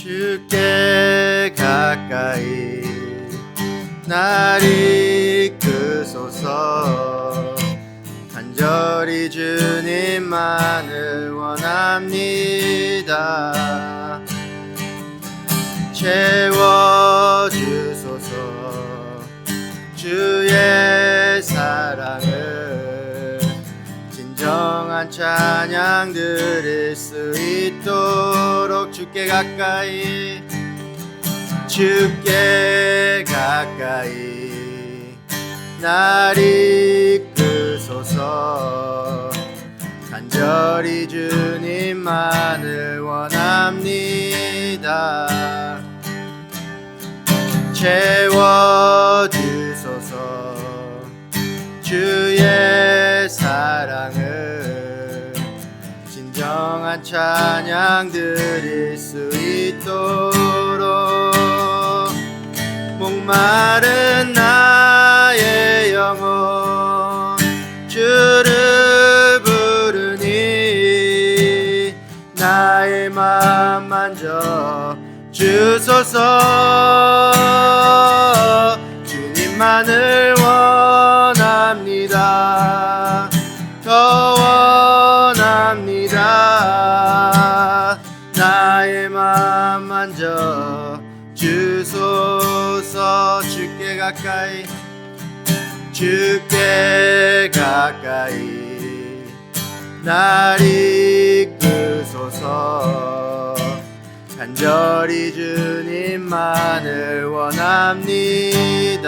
주께 가까이 날 이끄소서. 간절히 주님만을 원합니다. 채워주소서. 주의 사랑을 진정한 찬양 드릴 수 있도록 주께 가까이 날 이끄소서. 간절히 주님만을 원합니다. 채워주소서. 주의 사랑을 진정한 찬양 드릴 수 있도록. 목마른 나의 영혼 주를 부르니 나의 맘 만져 주소서. 주님만을 원합니다. 더 원합니다. 나의 맘 만져 주소서. 주께 가까이 날 이끄소서. 간절히 주님만을 원합니다.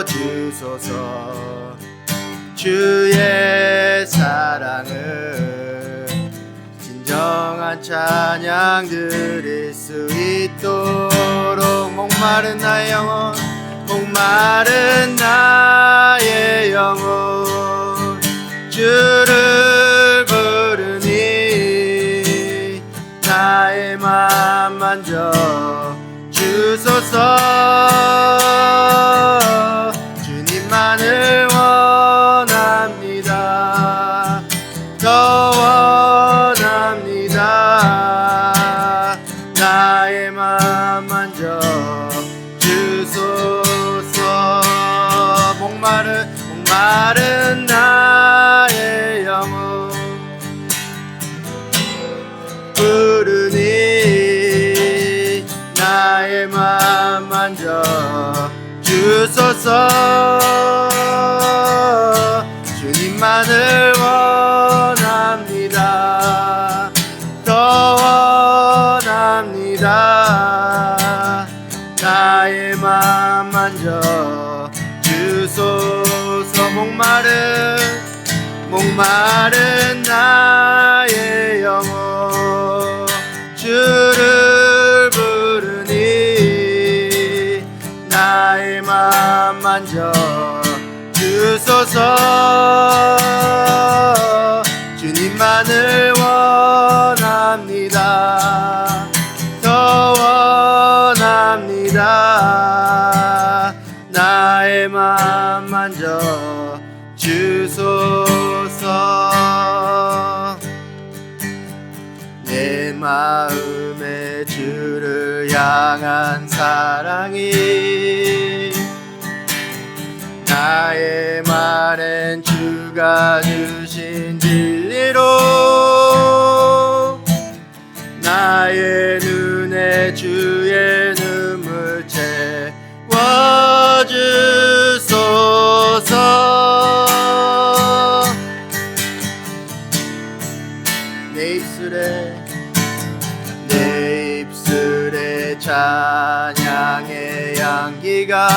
채워주소서. 주의 사랑을 진정한 찬양 드릴 수 있도록. 목마른 나의 영혼 주를 부르니 나의 맘 만져 주소서. 주님만을 원합니다. 더 원합니다. 나의 맘 만져 주소서. 목마른 나의 영혼 부르니 나의 맘 만져 주소서. 주님만을 원합니다. 더 원합니다. 나의 맘 만져 주소서. 목마른 나의 영혼 주를 부르니 나의 맘 만져 주소서. 주님만을 원합니다. 더 원합니다. 나의 맘 만져 주소서. 내 마음에 주를 향한 사랑이 나의 말엔 주가 주신 진리로 나의 눈에 주의 눈물 채워주소서. 내 입술에 찬양의 향기가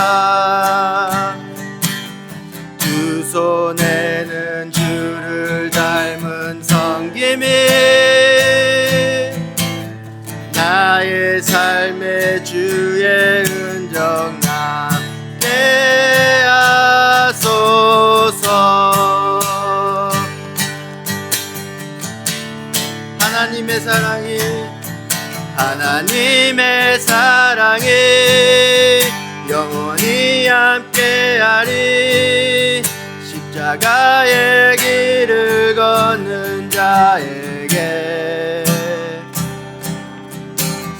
두 손에는 주를 닮은 섬김이 나의 삶에 주의 흔적 남게 하소서. 하나님의 사랑이 영원히 함께하리. 십자가의 길을 걷는 자에게 나에게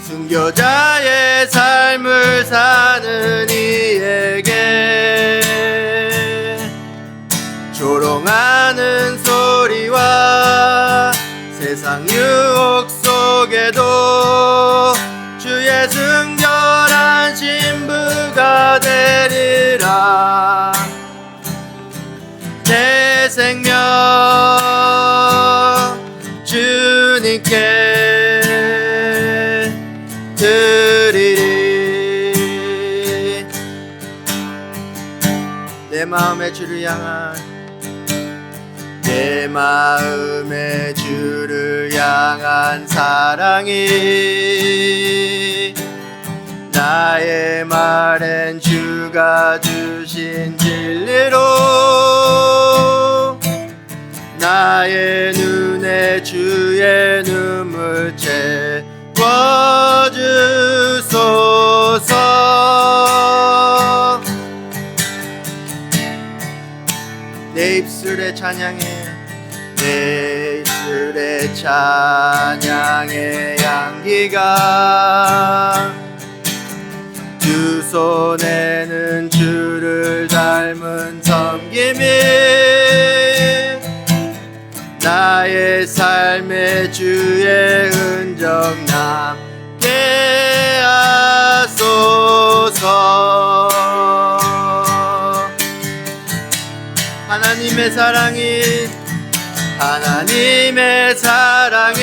순교자의 삶을 사는 이에게 조롱하는 소리와 세상 유혹 속에도 주의 순결한 신부가 되리라. 내 생명 주님께 드리리. 내 마음의 주를 향한 내 마음의 주를 향한 사랑이 나의 말엔 주가 주신 진리로 나의 눈에 주의 눈물 채워주소서. 내 입술의 찬양에 내 입술의 찬양의 향기가 두 손에는 주를 닮은 섬김이 나의 삶의 주의 흔적 남게 하소서. 하나님의 사랑이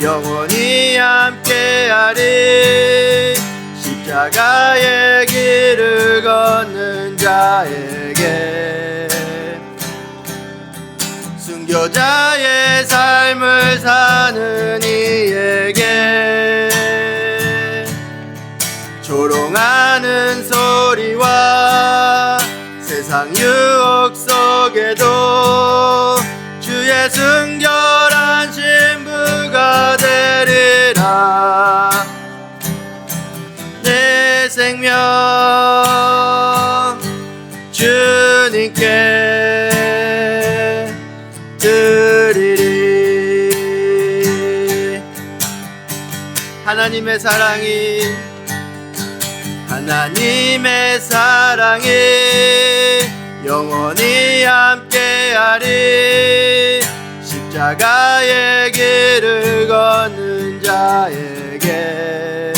영원히 함께하리. 십자가의 길을 걷는 자에게 순교자의 삶을 사는 이에게 조롱하는 소리와 세상 유혹 속에도 주의 순결한 신부가 되리라. 내 생명 주님께 드리리. 하나님의 사랑이 영원히 함께하리. 십자가의 길을 걷는 자에게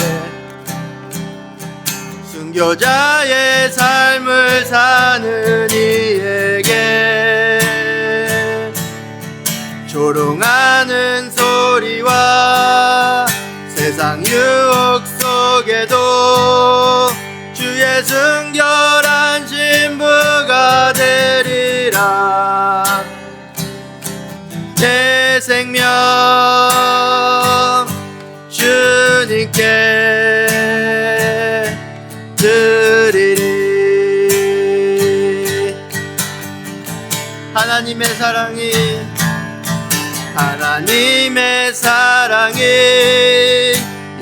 순교자의 삶을 사는 이에게 조롱하는 소리와 세상 유혹 속에도 주의 순결한 신부가 되리라. 내 생명 주님께 드리리. 하나님의 사랑이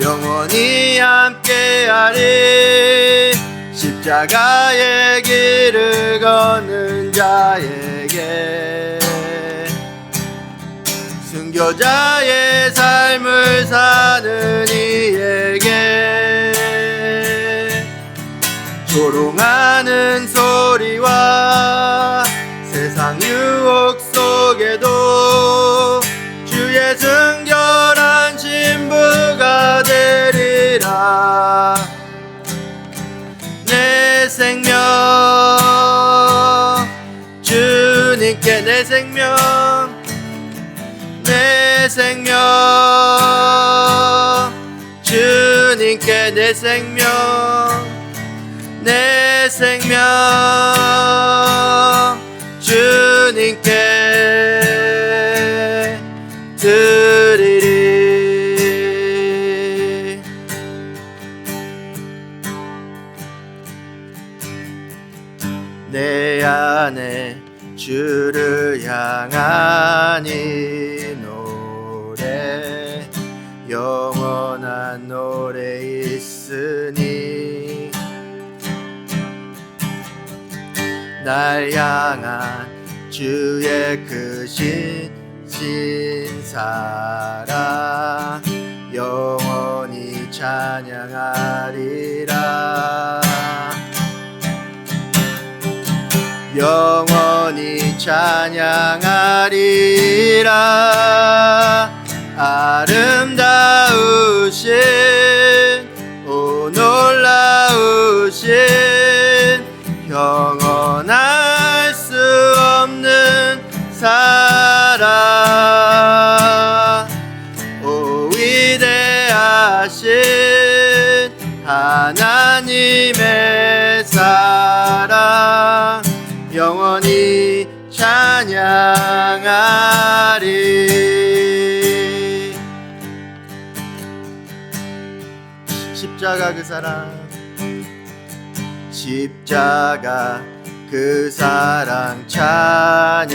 영원히 함께하리. 십자가의 길을 걷는 자에게 순교자의 삶을 사는 이에게 조롱하는 소리와 세상 유혹 속에도 주의 순결한 신부가 되리라. 내 생명 주님께 내 생명 주님께 내 생명 주님께 드리리. 내 안에 주를 향한 이 노래 영원한 노래 있으니 날 향한 주의 크신 오신 사랑 영원히 찬양하리라. 영원히 찬양하리라. 아름다우신 오 놀라우신 영원할 수 없는 사랑 오 위대하신 하나님의 사랑 영원히 찬양하리. 십자가 그 사랑 십자가 그 사랑 찬양하리.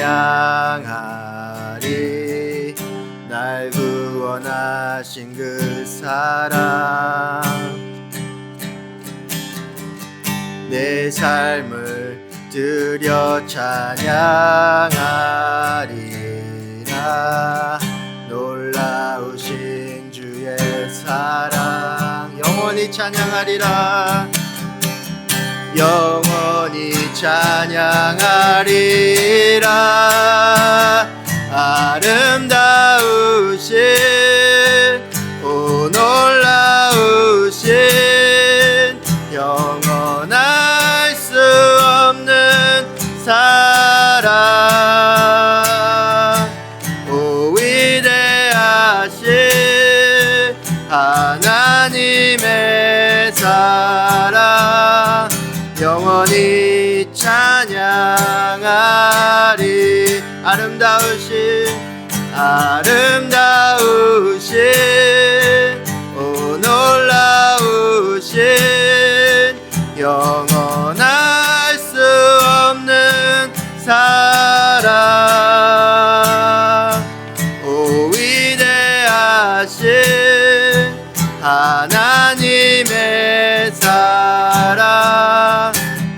날 구원하신 그 사랑 내 삶을 드려 찬양하리라. 놀라우신 주의 사랑 영원히 찬양하리라. 영원히 찬양하리라. 아름다우신 오 놀라우신 영원할 수 없는 사랑 오 위대하신 하나님의 사랑 영원히 찬양하리. 아름다우신 오 놀라우신 영원할 수 없는 사랑 오 위대하신 하나님의 사랑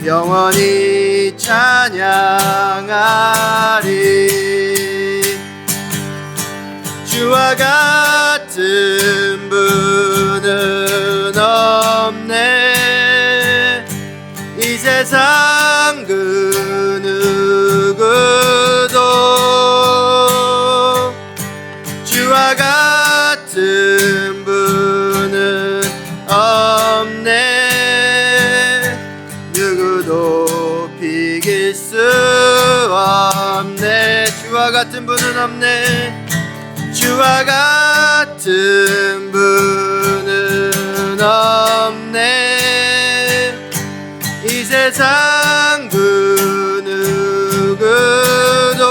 영원히 찬양하리. 주와 같은 분은 없네. 이 세상 그 누구도 주와 같은 분은 없네. 누구도 비길 수 없네. 주와 같은 분은 없네. 주와 같은 분은 없네. 이 세상 그 누구도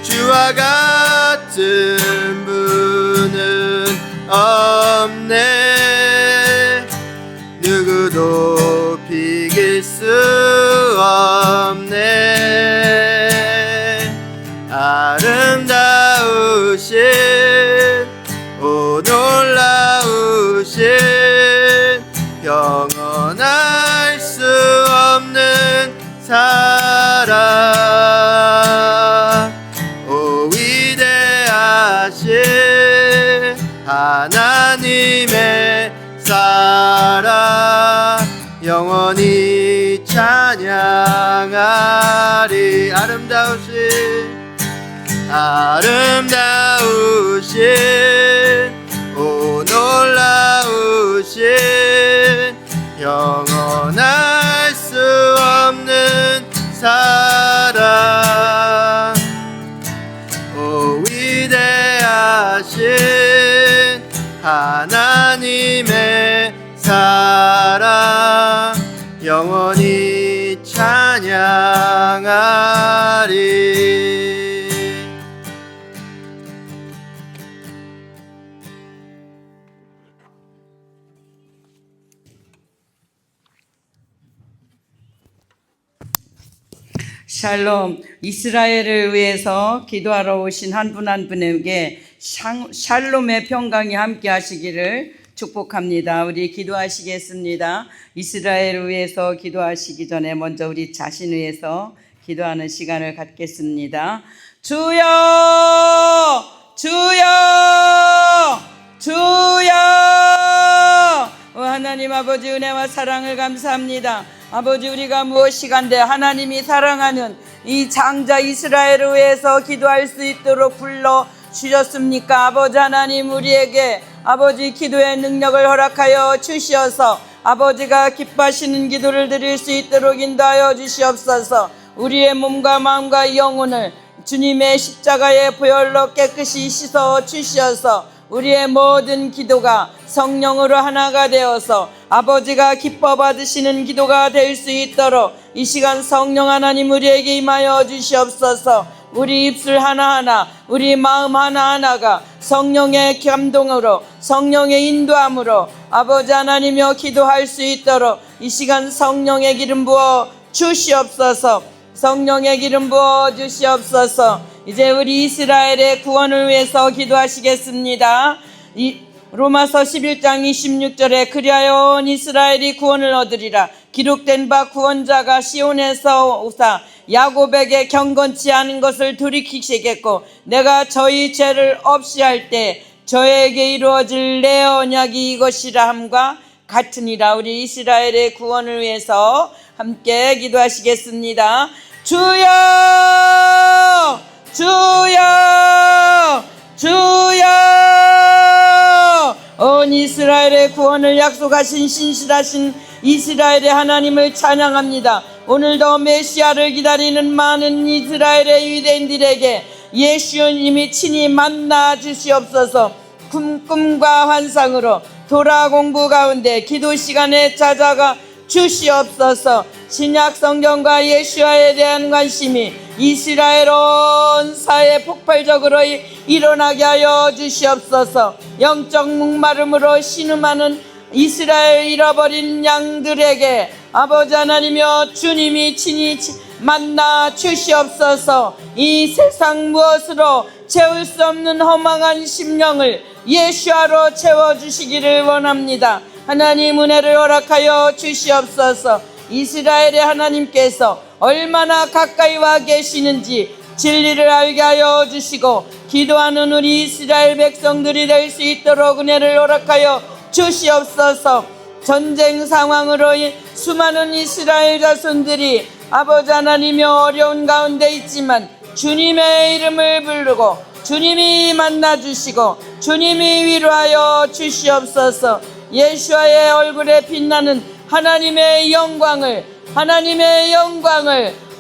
주와 같은 분은 없네. 누구도 비길 수 없네. 아름다우신 오 놀라우신 영원할 수 없는 사랑 오 위대하신 하나님의 사랑 영원히 찬양하리. 아름다우신 오 놀라우신 영원할 수 없는 사랑 오 위대하신 하나님의 사랑 영원히 찬양하리. 샬롬. 이스라엘을 위해서 기도하러 오신 한 분 한 분에게 샬롬의 평강이 함께 하시기를 축복합니다. 우리 기도하시겠습니다. 이스라엘을 위해서 기도하시기 전에 먼저 우리 자신을 위해서 기도하는 시간을 갖겠습니다. 주여, 주여, 주여. 하나님 아버지 은혜와 사랑을 감사합니다. 아버지, 우리가 무엇이간데 하나님이 사랑하는 이 장자 이스라엘을 위해서 기도할 수 있도록 불러 주셨습니까? 아버지 하나님, 우리에게 아버지 기도의 능력을 허락하여 주시어서 아버지가 기뻐하시는 기도를 드릴 수 있도록 인도하여 주시옵소서. 우리의 몸과 마음과 영혼을 주님의 십자가의 보혈로 깨끗이 씻어 주시어서 우리의 모든 기도가 성령으로 하나가 되어서 아버지가 기뻐 받으시는 기도가 될 수 있도록 이 시간 성령 하나님 우리에게 임하여 주시옵소서. 우리 입술 하나하나, 우리 마음 하나하나가 성령의 감동으로, 성령의 인도함으로 아버지 하나님여 기도할 수 있도록 이 시간 성령의 기름 부어 주시옵소서. 성령의 기름 부어 주시옵소서. 이제 우리 이스라엘의 구원을 위해서 기도하시겠습니다. 로마서 11장 26절에 그리하여 온 이스라엘이 구원을 얻으리라. 기록된 바 구원자가 시온에서 오사 야곱에게 경건치 않은 것을 돌이키시겠고 내가 저희 죄를 없이 할 때 저에게 이루어질 내 언약이 이것이라 함과 같으니라. 우리 이스라엘의 구원을 위해서 함께 기도하시겠습니다. 주여, 주여, 주여. 온 이스라엘의 구원을 약속하신 신실하신 이스라엘의 하나님을 찬양합니다. 오늘도 메시아를 기다리는 많은 이스라엘의 유대인들에게 예수님이 친히 만나 주시옵소서. 꿈과 환상으로 도라 공부 가운데 기도 시간에 찾아가 주시옵소서. 신약 성경과 예수와에 대한 관심이 이스라엘 온 사회에 폭발적으로 일어나게 하여 주시옵소서. 영적 목마름으로 신음하는 이스라엘 잃어버린 양들에게 아버지 하나님이여 주님이 친히 만나 주시옵소서. 이 세상 무엇으로 채울 수 없는 허망한 심령을 예수와로 채워주시기를 원합니다. 하나님 은혜를 허락하여 주시옵소서. 이스라엘의 하나님께서 얼마나 가까이 와 계시는지 진리를 알게 하여 주시고 기도하는 우리 이스라엘 백성들이 될 수 있도록 은혜를 허락하여 주시옵소서. 전쟁 상황으로 수많은 이스라엘 자손들이 아버지 하나님의 어려운 가운데 있지만 주님의 이름을 부르고 주님이 만나주시고 주님이 위로하여 주시옵소서. 예수와의 얼굴에 빛나는 하나님의 영광을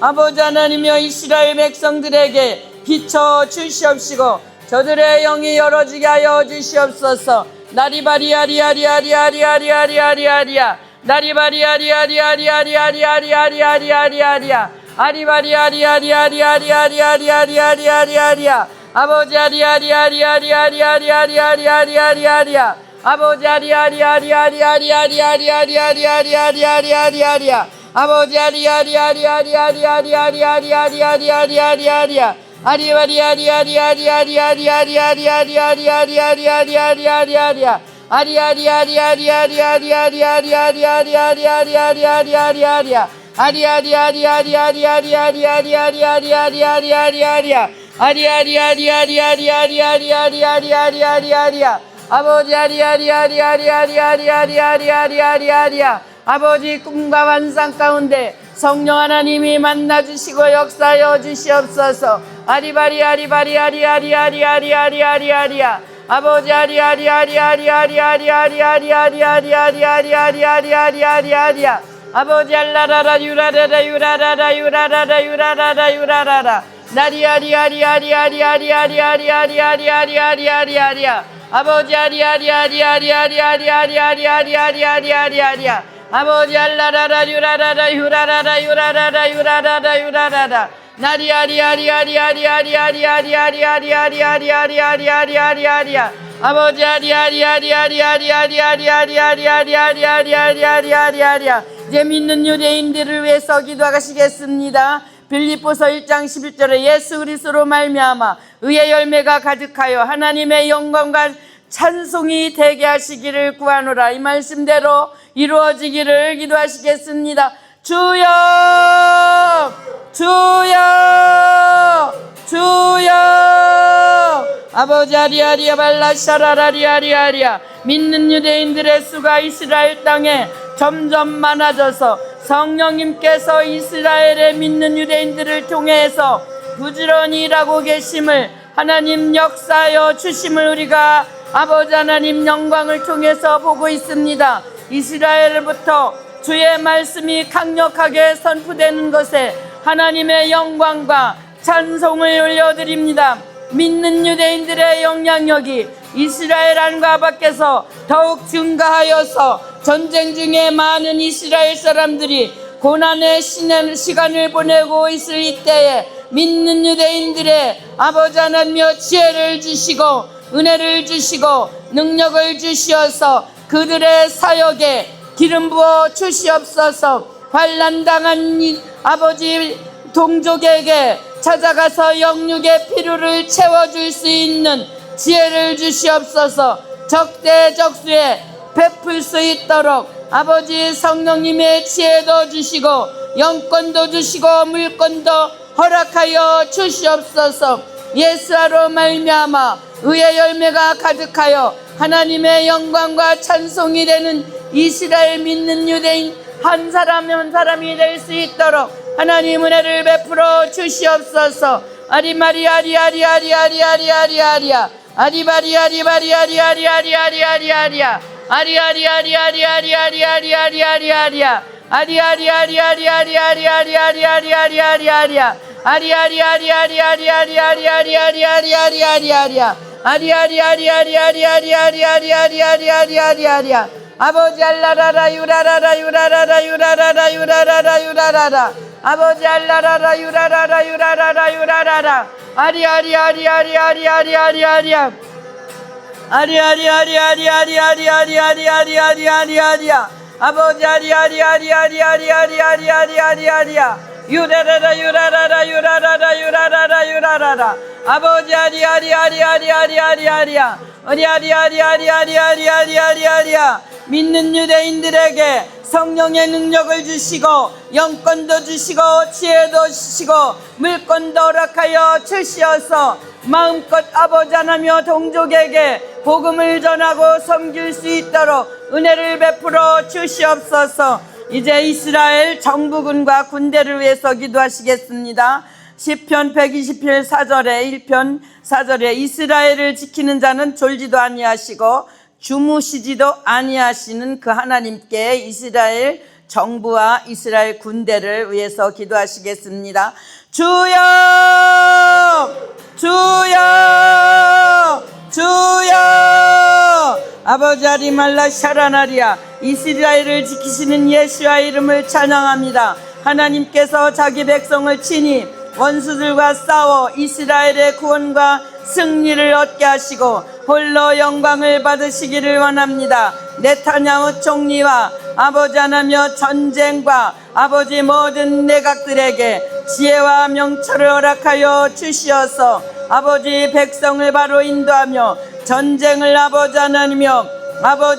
아버지 하나님여 이스라엘 백성들에게 비춰 주시옵시고 저들의 영이 열어지게 하여 주시옵소서. 나리바리아리아리아리아리아리아리아리아리아 나리바리아리아리아리아리아리아리아리아리아리아 아리바리아리아리아리아리아리아리아리아리아리아 아버지 아리아리아리아리아리아리아리아리아리아리아 아버지 아리아리아리아리아리아리아리아리아리아리아리아리아리아 아버지 아리아리아리아리아리아리아리아리아리아리아리아리아 아리아리아리아리아리아리아리아리아리아리아리아리아리아리아리아리아 아리아리아리아리아리아리아리아리아리아리아리아리아리아리아 아리아리아리아리아리아리아리아리아리아리아리아리아 아리아리아리아리아리아리아리아리아리아리아리아 아버지 아리아리아리아리아리아리아리아리아리아리아 아버지 꿈과 환상 가운데 성령 하나님이 만나주시고 역사하여 주시옵소서. 아리바리아리바리아리아리아리아리아리아리아리아 아버지 아리아리아리아리아리아리아리아리아리아리아리아리아리아리아리아 아버지 알라라라 유라라라 유라라라 유라라라 유라라라 유라라라 나리아리아리아리아리아리아리아리아리아리아리아리아리아 아버지 아리아리아리아리아리아리아리아리아리아리아리아리아 아버지 알라라라 유라라라 유라라라 유라라라 유라라라 유라라라 나리아리아리아리아리아리아리아리아리아리아리아리아리아리아리아리아 아버지 아리아리아리아리아리아리아리아리아리아리아리아리아리아 이제 믿는 유대인들을 위해서 기도하시겠습니다. 빌립보서 1장 11절에 예수 그리스도로 말미암아 의의 열매가 가득하여 하나님의 영광과 찬송이 되게 하시기를 구하노라. 이 말씀대로 이루어지기를 기도하시겠습니다. 주여 주여 주여 아버지 아리아리아 발라샤라라리아리아리아 믿는 유대인들의 수가 이스라엘 땅에 점점 많아져서 성령님께서 이스라엘의 믿는 유대인들을 통해서 부지런히 일하고 계심을 하나님 역사하여 주심을 우리가 아버지 하나님 영광을 통해서 보고 있습니다. 이스라엘부터 주의 말씀이 강력하게 선포되는 것에 하나님의 영광과 찬송을 올려드립니다. 믿는 유대인들의 영향력이 이스라엘 안과 밖에서 더욱 증가하여서 전쟁 중에 많은 이스라엘 사람들이 고난의 시간을 보내고 있을 이때에 믿는 유대인들의 아버지 하나님여 지혜를 주시고 은혜를 주시고 능력을 주시어서 그들의 사역에 기름 부어 주시옵소서. 환난당한 아버지 동족에게 찾아가서 영육의 필요를 채워줄 수 있는 지혜를 주시옵소서. 적대적수에 베풀 수 있도록 아버지 성령님의 지혜도 주시고 영권도 주시고 물권도 허락하여 주시옵소서. 예수로 말미암아 의의 열매가 가득하여 하나님의 영광과 찬송이 되는 이스라엘 믿는 유대인 한 사람 한 사람이 될 수 있도록 하나님 은혜를 베풀어 주시옵소서. 아리마리아리아리아리아리아리아리아리아 아리바리아리바리아리아리아리아리아리아 아리아리아리아리아리아리아리아리아리아 아리아리아리아리아리아리아리아리아리아리아 아리아리아리아리아리아리아리아리아리아리아리아 아리아리아리아리아리아리아리아리아리아리아 아버지 알라라라 유라라라 유라라라 유라라라 유라라라 유라라라 아버지 알라라라 유라라라 유라라라 유라라라 아리아리아리아리아리아리아리아리아 아리아리아리아리아리아리아리아리아리아리아리아 아버지 아리아리아리아리아리아리아리아리아리아 유라라라 유라라라 유라라라 유라라라 유라라라 아버지 아리아리아리아리아리아리아리아 아리아리아리아리아리아리아리아리아 믿는 유대인들에게 성령의 능력을 주시고 영권도 주시고 지혜도 주시고 물권도 허락하여 주시어서 마음껏 아버지 하나며 동족에게 복음을 전하고 섬길 수 있도록 은혜를 베풀어 주시옵소서. 이제 이스라엘 정부군과 군대를 위해서 기도하시겠습니다. 시편 120편 4절에 1편 4절에 이스라엘을 지키는 자는 졸지도 아니하시고 주무시지도 아니하시는 그 하나님께 이스라엘 정부와 이스라엘 군대를 위해서 기도하시겠습니다. 주여 주여 주여 아버지 아리말라 샤라나리아 이스라엘을 지키시는 예수와 이름을 찬양합니다. 하나님께서 자기 백성을 친히 원수들과 싸워 이스라엘의 구원과 승리를 얻게 하시고 홀로 영광을 받으시기를 원합니다. 네타냐후 총리와 아버지 하나며 전쟁과 아버지 모든 내각들에게 지혜와 명철을 허락하여 주시어서 아버지 백성을 바로 인도하며 전쟁을 아버지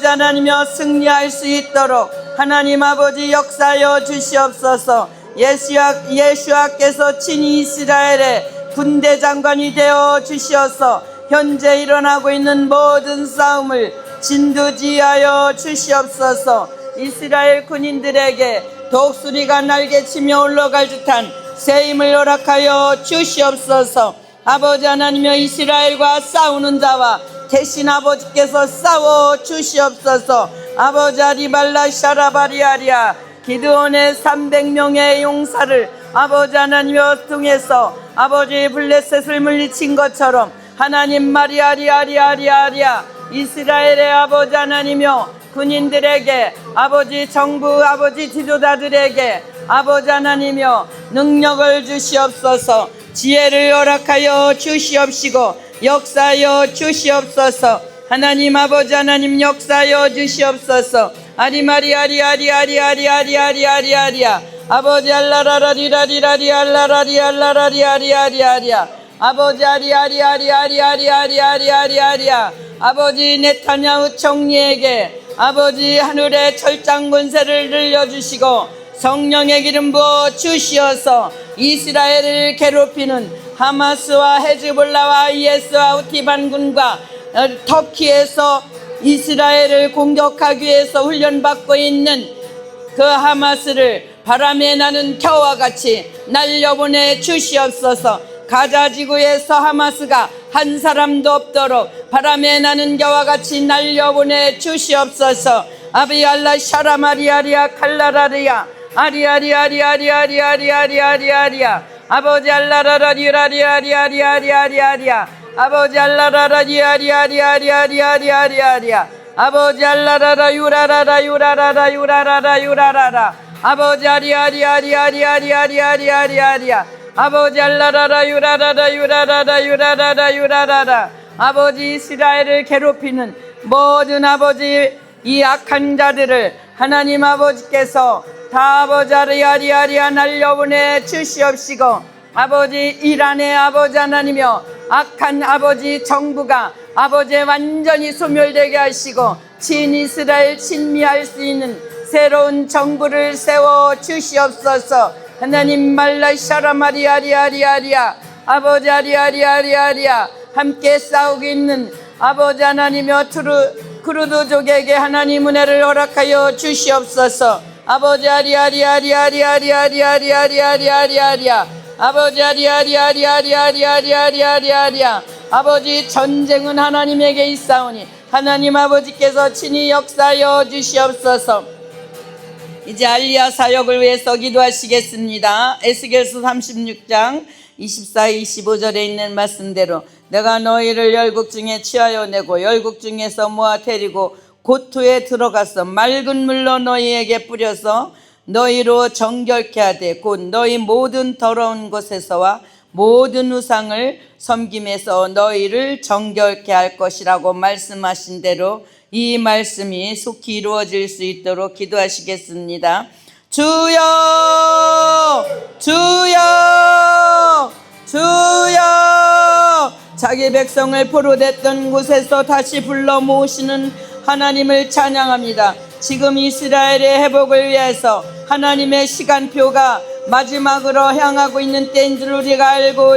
하나님여 승리할 수 있도록 하나님 아버지 역사하여 주시옵소서. 예수와께서 친히 이스라엘의 군대 장관이 되어 주시어서 현재 일어나고 있는 모든 싸움을 진두지휘하여 주시옵소서. 이스라엘 군인들에게 독수리가 날개치며 올라갈 듯한 새 힘을 허락하여 주시옵소서. 아버지 하나님여 이스라엘과 싸우는 자와 대신 아버지께서 싸워 주시옵소서. 아버지 아리발라 샤라바리아리아 기드온의 300명의 용사를 아버지 하나님여 통해서 아버지 블레셋을 물리친 것처럼 하나님 마리아리아리아리아리아 이스라엘의 아버지 하나님여 군인들에게 아버지 정부 아버지 지도자들에게 아버지 하나님여 능력을 주시옵소서. 지혜를 허락하여 주시옵시고 역사하여 주시옵소서. 하나님 아버지 하나님 역사하여 주시옵소서. 아리마리아리아리아리아리아리아리아리아리아 아버지 알라라라리라리라리 알라라리 알라라리아리아리아리아 아버지 아리아리아리아리아리아리아리아리아 아버지 네타냐후 총리에게 아버지 하늘의 철장 권세를 늘려주시고 성령의 기름 부어 주시어서 이스라엘을 괴롭히는 하마스와 헤즈볼라와 IS와 후티반군과 터키에서 이스라엘을 공격하기 위해서 훈련받고 있는 그 하마스를 바람에 나는 겨와 같이 날려보내 주시옵소서. 가자 지구에서 하마스가 한 사람도 없도록 바람에 나는 겨와 같이 날려보내 주시옵소서. 아비알라 샤라마리아리아 칼라라리아 아리아리아리아리아리아리아리아리아리아 아버지 알라라라리아리아리아리아리아리아리아 아버지 알라라라리아리아리아리아리아리아리아 아버지 알라라라 유라라라 유라라라 유라라라 유라라라 아버지 아리아리아리아리아리아리아리아리아 아버지 알라라라 유라라라 유라라라 유라라라 유라라라 아버지 이스라엘을 괴롭히는 모든 아버지 이 악한 자들을 하나님 아버지께서 다 아버지 아리아리아리아 날려보내 주시옵시고 아버지 이란의 아버지 하나님이여 악한 아버지 정부가 아버지 완전히 소멸되게 하시고 친이스라엘 친미할 수 있는 새로운 정부를 세워 주시옵소서. 하나님 말라샤라마리아리아리아리아 아버지 아리아리아리아리아 함께 싸우고 있는 아버지 하나님이여 크루드족에게 하나님 은혜를 허락하여 주시옵소서. 아버지 아리아리아리아리아리아리아리아리아리아리아리아 아버지 아리아리아리아리아리아리아리아리아 아버지 전쟁은 하나님에게 있사오니 하나님 아버지께서 친히 역사하여 주시옵소서. 이제 알리야 사역을 위해서 기도하시겠습니다. 에스겔서 36장 24, 25절에 있는 말씀대로 내가 너희를 열국 중에 취하여 내고 열국 중에서 모아 데리고 고토에 들어가서 맑은 물로 너희에게 뿌려서 너희로 정결케 하되 곧 너희 모든 더러운 곳에서와 모든 우상을 섬김에서 너희를 정결케 할 것이라고 말씀하신 대로 이 말씀이 속히 이루어질 수 있도록 기도하시겠습니다. 주여 주여 주여 자기 백성을 포로됐던 곳에서 다시 불러 모으시는 하나님을 찬양합니다. 지금 이스라엘의 회복을 위해서 하나님의 시간표가 마지막으로 향하고 있는 때인 줄 우리가 알고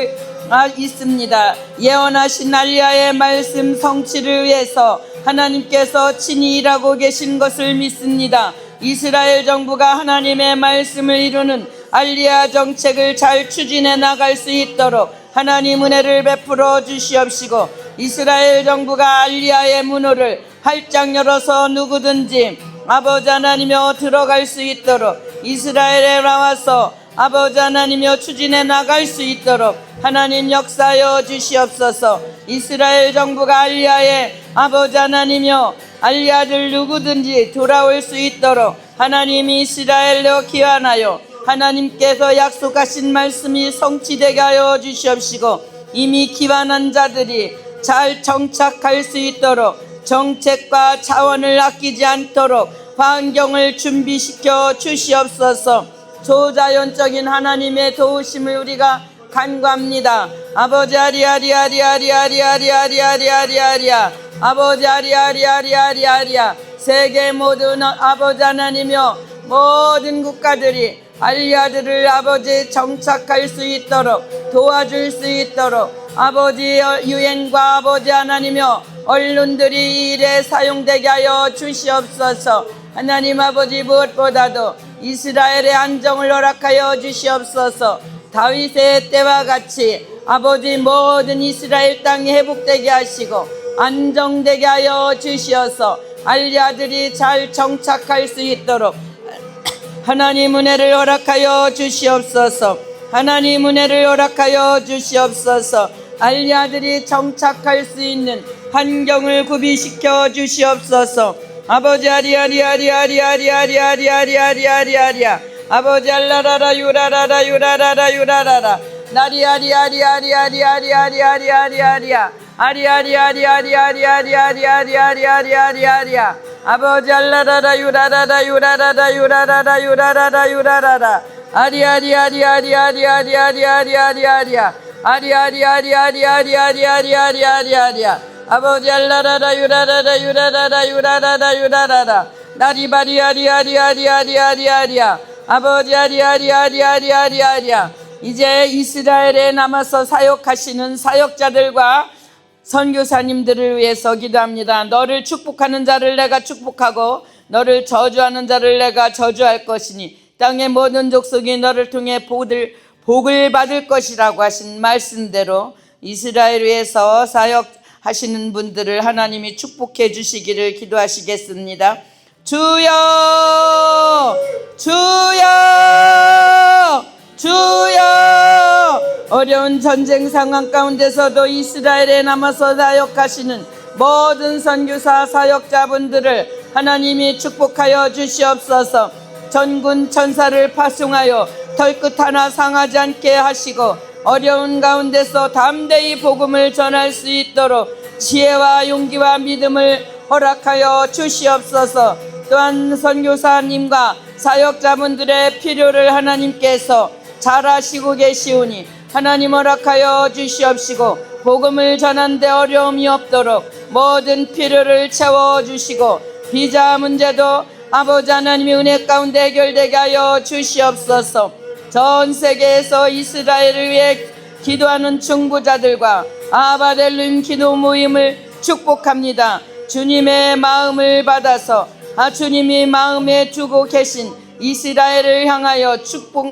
있습니다. 예언하신 알리야의 말씀 성취를 위해서 하나님께서 친히 일하고 계신 것을 믿습니다. 이스라엘 정부가 하나님의 말씀을 이루는 알리야 정책을 잘 추진해 나갈 수 있도록 하나님 은혜를 베풀어 주시옵시고 이스라엘 정부가 알리야의 문호를 활짝 열어서 누구든지 아버지 하나님여 들어갈 수 있도록 이스라엘에 나와서 아버지 하나님여 추진해 나갈 수 있도록 하나님 역사하여 주시옵소서. 이스라엘 정부가 알리야의 아버지 하나님여 알리야들 누구든지 돌아올 수 있도록 하나님이 이스라엘로 기환하여 하나님께서 약속하신 말씀이 성취되게 하여 주시옵시고 이미 기환한 자들이 잘 정착할 수 있도록 정책과 자원을 아끼지 않도록 환경을 준비시켜 주시옵소서. 초자연적인 하나님의 도우심을 우리가 간구합니다. 아버지 아리아리아리아리아리아리아리아리아리아리아 아버지 아리아리아리아리아리아 세계 모든 아버지 하나님이여 모든 국가들이 알리야들을 아버지 정착할 수 있도록 도와줄 수 있도록 아버지 유엔과 아버지 하나님이여 언론들이 이 일에 사용되게 하여 주시옵소서. 하나님 아버지 무엇보다도 이스라엘의 안정을 허락하여 주시옵소서. 다윗의 때와 같이 아버지 모든 이스라엘 땅이 회복되게 하시고 안정되게 하여 주시어서 알리야들이 잘 정착할 수 있도록 하나님 은혜를 허락하여 주시옵소서. 하나님 은혜를 허락하여 주시옵소서. 알리야들이 정착할 수 있는 환경을 구비시켜 주시옵소서. 아버지 아리아리아리아리아리아리아리아리아리아리아리아리아 아버지 알라라라 유라라라 유라라라 유라라라 나리아리아리아리아리아리아리아리아리아리아 아리아리아리아리아리아리아리아리아리아리아 아버지 알라라라 유라라라 유라라라 유라라라 유라라라 유라라라 아리아리아리아리아리아리아리아리아리아리아 아리아리아리아리아리아리아리아리아리아 아버지 알라라라 유라라라 유라라라 유라라라 유라라라 나리바리아리아리아리아리아리아리아 아버지 아리아리아리아리아리아리아. 이제 이스라엘에 남아서 사역하시는 사역자들과 선교사님들을 위해서 기도합니다. 너를 축복하는 자를 내가 축복하고 너를 저주하는 자를 내가 저주할 것이니 땅의 모든 족속이 너를 통해 복을 받을 것이라고 하신 말씀대로 이스라엘 위해서 사역하시는 분들을 하나님이 축복해 주시기를 기도하시겠습니다. 주여 주여 주여. 어려운 전쟁 상황 가운데서도 이스라엘에 남아서 사역하시는 모든 선교사 사역자분들을 하나님이 축복하여 주시옵소서. 전군 천사를 파송하여 털끝 하나 상하지 않게 하시고 어려운 가운데서 담대히 복음을 전할 수 있도록 지혜와 용기와 믿음을 허락하여 주시옵소서. 또한 선교사님과 사역자분들의 필요를 하나님께서 잘 아시고 계시오니 하나님 허락하여 주시옵시고 복음을 전하는데 어려움이 없도록 모든 필요를 채워주시고 비자 문제도 아버지 하나님의 은혜 가운데 해결되게 하여 주시옵소서. 전 세계에서 이스라엘을 위해 기도하는 중보자들과 아바델림 기도 모임을 축복합니다. 주님의 마음을 받아서 주님이 마음에 두고 계신 이스라엘을 향하여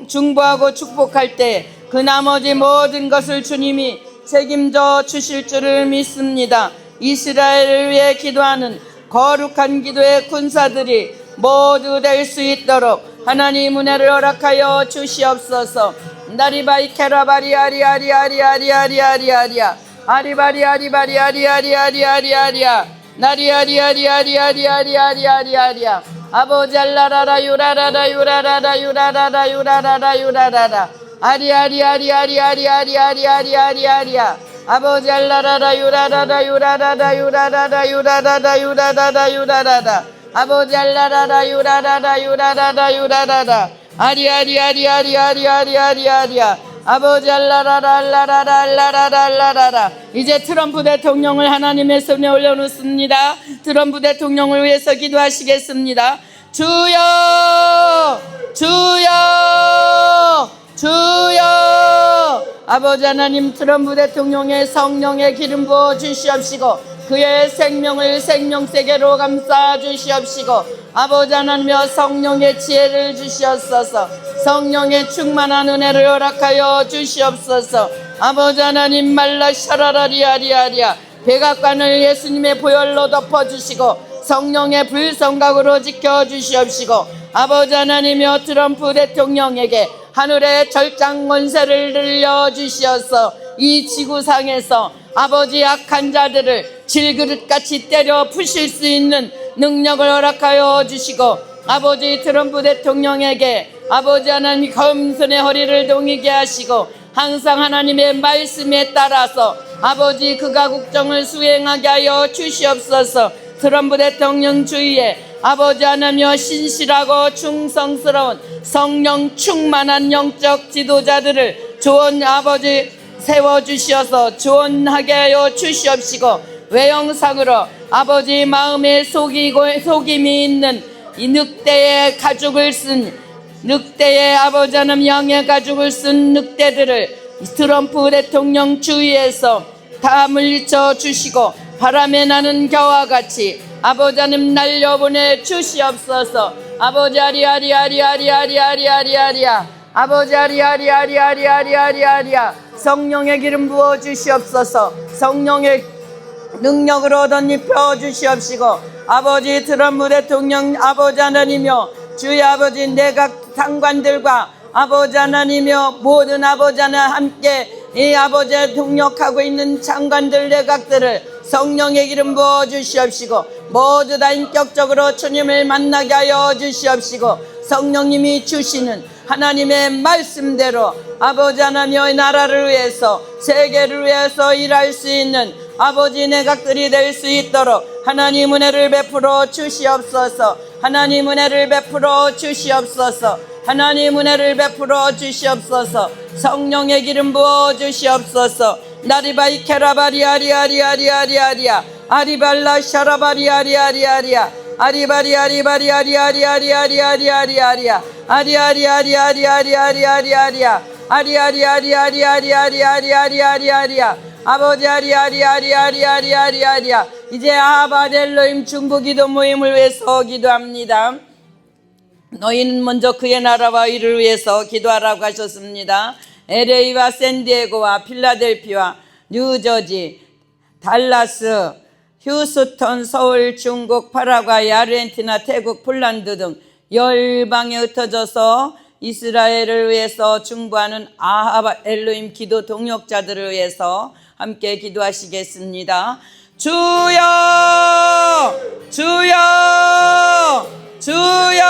중보하고 축복할 때 그 나머지 모든 것을 주님이 책임져 주실 줄을 믿습니다. 이스라엘을 위해 기도하는 거룩한 기도의 군사들이 모두 될 수 있도록 하나님 은혜를 허락하여 주시옵소서. 나리바이 케라바리 아리아리아리아리아리아리아리아 아리바리 아리바리 아리아리아리아리아리아 나리아리아리아리아리아리아리아리아 아버지 알라라라 유라라라 유라라라 유라라라 유라라라 유라라라 아리아리아리아리아리아리아리아리아리아 아버지 알라라라 유라라라 유라라라 유라라라 유라라라 유라라라 유라라라 아버지 알라라라 유라라라 유라라라 유라라라 아리아리아리아리아리아리아리아리아 아버지 알라라라 알라라라 알라라라 알라라라. 이제 트럼프 대통령을 하나님의 손에 올려놓습니다. 트럼프 대통령을 위해서 기도하시겠습니다. 주여 주여 주여. 아버지 하나님 트럼프 대통령의 성령의 기름 부어 주시옵시고 그의 생명을 생명세계로 감싸 주시옵시고 아버지 하나님여 성령의 지혜를 주시옵소서. 성령의 충만한 은혜를 허락하여 주시옵소서. 아버지 하나님 말라 샤라라리아리아리아 백악관을 예수님의 보혈로 덮어주시고 성령의 불성각으로 지켜주시옵시고 아버지 하나님여 트럼프 대통령에게 하늘의 절장 권세를 들려주시어서 이 지구상에서 아버지 악한 자들을 질그릇같이 때려 부실 수 있는 능력을 허락하여 주시고 아버지 트럼프 대통령에게 아버지 하나님 겸손의 허리를 동이게 하시고 항상 하나님의 말씀에 따라서 아버지 그가 국정을 수행하게 하여 주시옵소서. 트럼프 대통령 주위에 아버지 하나며 신실하고 충성스러운 성령 충만한 영적 지도자들을 조언 아버지 세워주시어서 조언하게 하여 주시옵시고 외형상으로 아버지 마음에 속임이 있는 이 늑대의 가죽을 쓴 늑대의 아버지 하나님 양의 가죽을 쓴 늑대들을 트럼프 대통령 주위에서 다 물리쳐 주시고 바람에 나는 겨와 같이 아버지 하나님 날려보내 주시옵소서. 아버지 아리아리아리아리아리아리아리아리아 아버지 아리아리아리아리아리아리아리아 성령의 기름 부어 주시옵소서. 성령의 능력으로 덧입혀 주시옵시고 아버지 트럼프 대통령 아버지 하나님이여 주의 아버지 내각 장관들과 아버지 하나님이여 모든 아버지 하나 함께 이 아버지의 동력하고 있는 장관들 내각들을 성령의 기름 부어 주시옵시고 모두 다 인격적으로 주님을 만나게 하여 주시옵시고 성령님이 주시는 하나님의 말씀대로 아버지 하나님의 나라를 위해서 세계를 위해서 일할 수 있는 아버지 내각들이 될 수 있도록 하나님 은혜를 베풀어 주시옵소서. 하나님 은혜를 베풀어 주시옵소서. 하나님 은혜를 베풀어 주시옵소서. 성령의 기름 부어 주시옵소서. 나리바이 케라바리아리아리아리아리아리아 아리발라 샤라바리아리아리아리아 아리바리아리바리아리아리아리아리아리아리아 아리아리아리아리아리아리아리아리아 아리아리아리아리아리아리아리아리아리아 아버지 아리아리아리아리아리아리아리아 이제 아바델로임 중보 기도 모임을 위해서 기도합니다. 너희는 먼저 그의 나라와 이를 위해서 기도하라고 하셨습니다. LA와 샌디에고와 필라델피아, 뉴저지, 달라스, 휴스턴, 서울, 중국, 파라과이, 아르헨티나, 태국, 폴란드 등 열방에 흩어져서 이스라엘을 위해서 중보하는 아합 엘로임 기도 동역자들을 위해서 함께 기도하시겠습니다. 주여, 주여, 주여.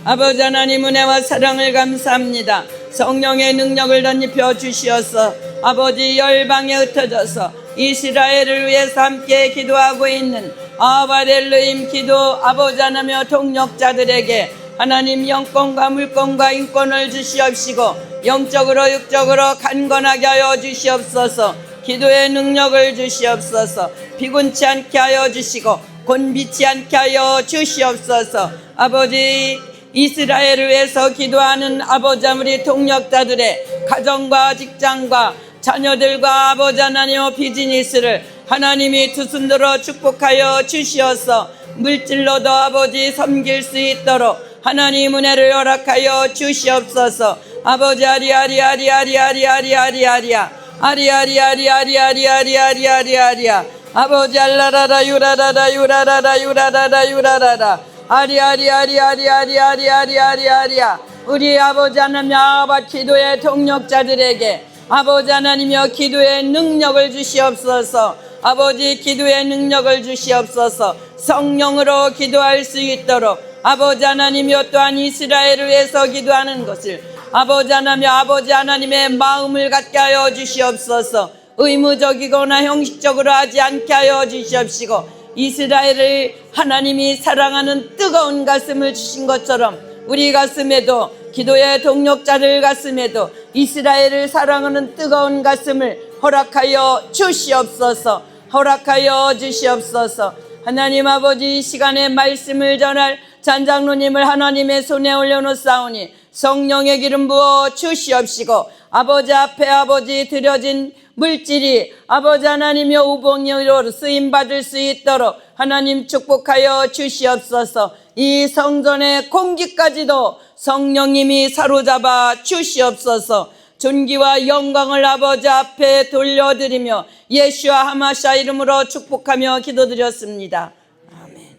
아버지 하나님 은혜와 사랑을 감사합니다. 성령의 능력을 덧입혀 주시어서 아버지 열방에 흩어져서 이스라엘을 위해서 함께 기도하고 있는 아바렐로임 기도 아버지 하나며 동력자들에게 하나님 영권과 물권과 인권을 주시옵시고 영적으로 육적으로 강건하게 하여 주시옵소서. 기도의 능력을 주시옵소서. 피곤치 않게 하여 주시고 곤비치 않게 하여 주시옵소서. 아버지 이스라엘을 위해서 기도하는 아버지 우리 동력자들의 가정과 직장과 자녀들과 아버지 하나님 비즈니스를 하나님이 두 손들어 축복하여 주시어서 물질로도 아버지 섬길 수 있도록 하나님 은혜를 허락하여 주시옵소서. 아버지 아리아리아리아리아리아리아리아리아 아리아리아리아리아리아리아리아리아 아버지 알라라라 유라라라 유라라라 유라라라 유라라라 아리아리아리아리아리아리아리아리아 우리 아버지 하나님 아바 기도의 동력자들에게 아버지 하나님여 기도의 능력을 주시옵소서. 아버지 기도의 능력을 주시옵소서. 성령으로 기도할 수 있도록 아버지 하나님여 또한 이스라엘을 위해서 기도하는 것을 아버지 하나님여 아버지 하나님의 마음을 갖게 하여 주시옵소서. 의무적이거나 형식적으로 하지 않게 하여 주시옵시고 이스라엘을 하나님이 사랑하는 뜨거운 가슴을 주신 것처럼 우리 가슴에도 기도의 동력자들 가슴에도 이스라엘을 사랑하는 뜨거운 가슴을 허락하여 주시옵소서. 허락하여 주시옵소서. 하나님 아버지 이 시간에 말씀을 전할 잔장로님을 하나님의 손에 올려놓사오니 성령의 기름 부어 주시옵시고 아버지 앞에 아버지 드려진 물질이 아버지 하나님의 우봉으로 쓰임받을 수 있도록 하나님 축복하여 주시옵소서. 이 성전의 공기까지도 성령님이 사로잡아 주시옵소서. 존귀와 영광을 아버지 앞에 돌려드리며 예수와 하마샤 이름으로 축복하며 기도드렸습니다. 아멘.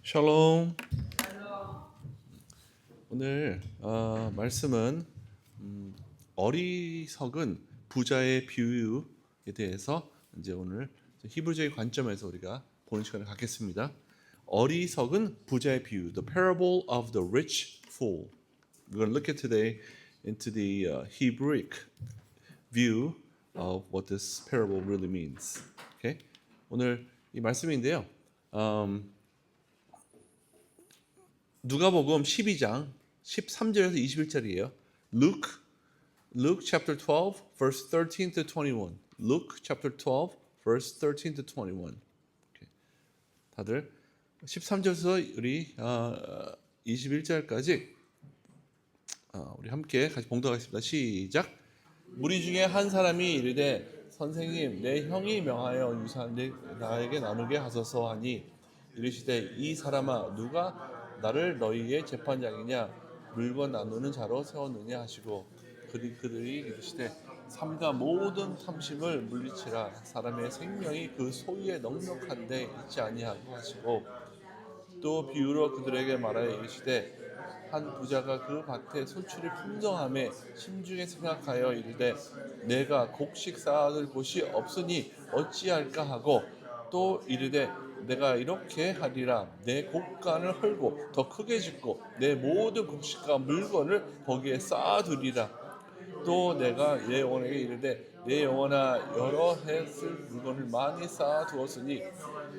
샬롬. 오늘 말씀은 어리석은 부자의 비유에 대해서 이제 오늘 히브리적인 관점에서 우리가 보는 시간을 갖겠습니다. 어리석은 부자의 비유, the parable of the rich fool. We're going to look at today into the Hebrewic view of what this parable really means. Okay? 오늘 이 말씀인데요. 누가복음 12장 13절에서 21절이에요. Luke chapter 12 verse 13 to 21. Luke chapter 12 verse 13 to 21. Okay. 다들 13절에서 우리 21절까지 우리 함께 같이 봉독하겠습니다. 시작. 무리 중에 한 사람이 이르되 선생님 내 형이 명하여 유산을 나에게 나누게 하소서 하니 이르시되 이 사람아 누가 나를 너희의 재판장이냐 물건 나누는 자로 세웠느냐 하시고 그들이 이르시되 삼가 모든 탐심을 물리치라 사람의 생명이 그 소유에 넉넉한데 있지 아니하고 하시고 또 비유로 그들에게 말하여 이르시되 한 부자가 그 밭에 소출이 풍성함에 심중에 생각하여 이르되 내가 곡식 쌓아둘 곳이 없으니 어찌할까 하고 또 이르되 내가 이렇게 하리라 내 곡간을 헐고 더 크게 짓고 내 모든 곡식과 물건을 거기에 쌓아두리라 또 내가 내 영혼에게 이르되 내 영혼아 여러 해 쓸 물건을 많이 쌓아 두었으니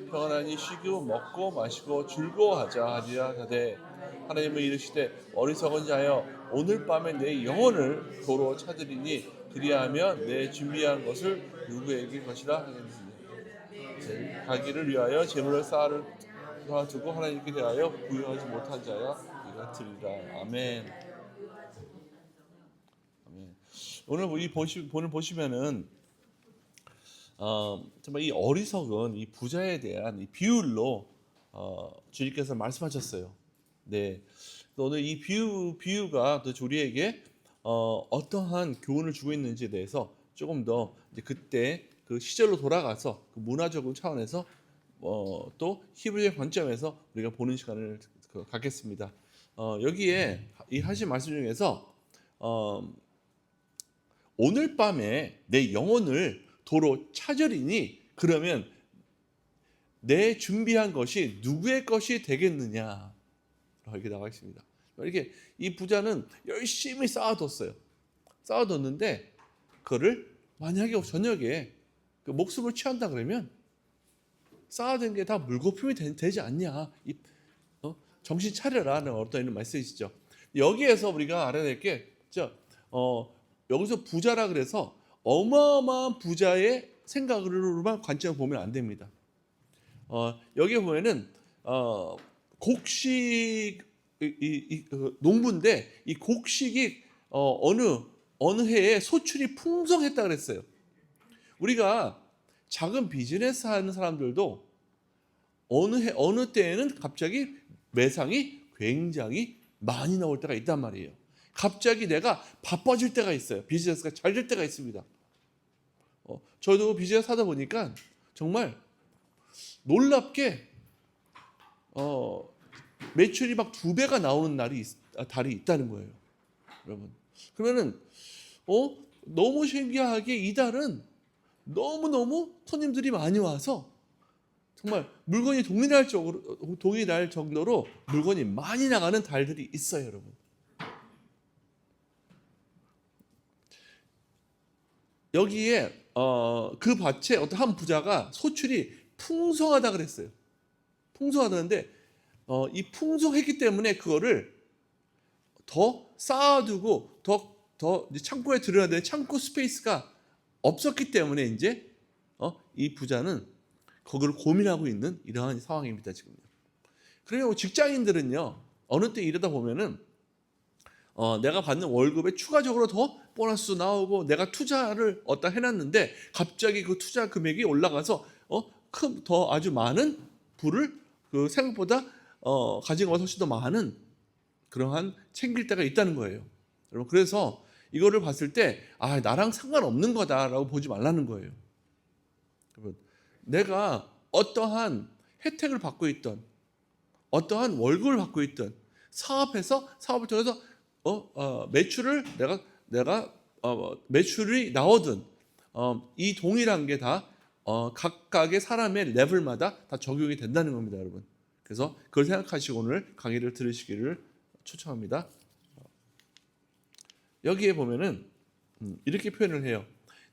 평안하니 쉬고 먹고 마시고 즐거워하자 하리라 하되 하나님은 이르시되 어리석은 자여 오늘 밤에 내 영혼을 도로 찾으리니 그리하면 내 준비한 것을 누구에게 것이라 하겠느냐. 자기를 위하여 재물을 쌓아두고 하나님께 대하여 부유하지 못한 자야 이가 들리라. 아멘. 아멘. 오늘 이 본을 보시면은 정말 이 어리석은 이 부자에 대한 이 비율로 주님께서 말씀하셨어요. 네. 오늘 이 비유가 또 우리에게 어떠한 교훈을 주고 있는지에 대해서 조금 더 이제 그때 그 시절로 돌아가서 그 문화적인 차원에서 또 히브리의 관점에서 우리가 보는 시간을 갖겠습니다. 여기에 이 하신 말씀 중에서 오늘 밤에 내 영혼을 도로 찾으리니 그러면 내 준비한 것이 누구의 것이 되겠느냐 이렇게 나와 있습니다. 이렇게 이 부자는 열심히 쌓아뒀어요. 쌓아뒀는데 그거를 만약에 저녁에 그 목숨을 취한다 그러면 쌓아둔 게 다 물거품이 되지 않냐. 정신 차려라는 어떤 이런 말씀이시죠. 여기에서 우리가 알아야 될 게 여기서 부자라 그래서 어마어마한 부자의 생각으로만 관점을 보면 안 됩니다. 여기에 보면은 곡식 농부인데 이 곡식이 어느 해에 소출이 풍성했다 그랬어요. 우리가 작은 비즈니스 하는 사람들도 어느 때에는 갑자기 매상이 굉장히 많이 나올 때가 있단 말이에요. 갑자기 내가 바빠질 때가 있어요. 비즈니스가 잘 될 때가 있습니다. 저도 비즈니스 하다 보니까 정말 놀랍게 매출이 막 2배가 나오는 달이 있다는 거예요. 여러분. 그러면은 너무 신기하게 이 달은 너무너무 손님들이 많이 와서 정말 물건이 동일할 정도로 물건이 많이 나가는 달들이 있어요, 여러분. 여기에 그 밭에 어떤 한 부자가 소출이 풍성하다 그랬어요. 풍성하다는데 이 풍성했기 때문에 그거를 더 쌓아두고 더 창고에 들어야 되는 창고 스페이스가 없었기 때문에 이제 이 부자는 거기를 고민하고 있는 이러한 상황입니다, 지금요. 그리고 직장인들은요 어느 때 이러다 보면은 내가 받는 월급에 추가적으로 더 보너스 나오고 내가 투자를 어디다 해놨는데 갑자기 그 투자 금액이 올라가서 더 아주 많은 부를 그 생각보다 가진 것보다 훨씬 더 많은 그러한 챙길 때가 있다는 거예요. 여러분, 그래서 이거를 봤을 때 나랑 상관없는 거다라고 보지 말라는 거예요. 여러분, 내가 어떠한 혜택을 받고 있던 어떠한 월급을 받고 있던 사업을 통해서 매출을 내가 매출이 나오든 이 동일한 게 다 각각의 사람의 레벨마다 다 적용이 된다는 겁니다, 여러분. 그래서 그걸 생각하시고 오늘 강의를 들으시기를 추천합니다. 여기에 보면은 이렇게 표현을 해요.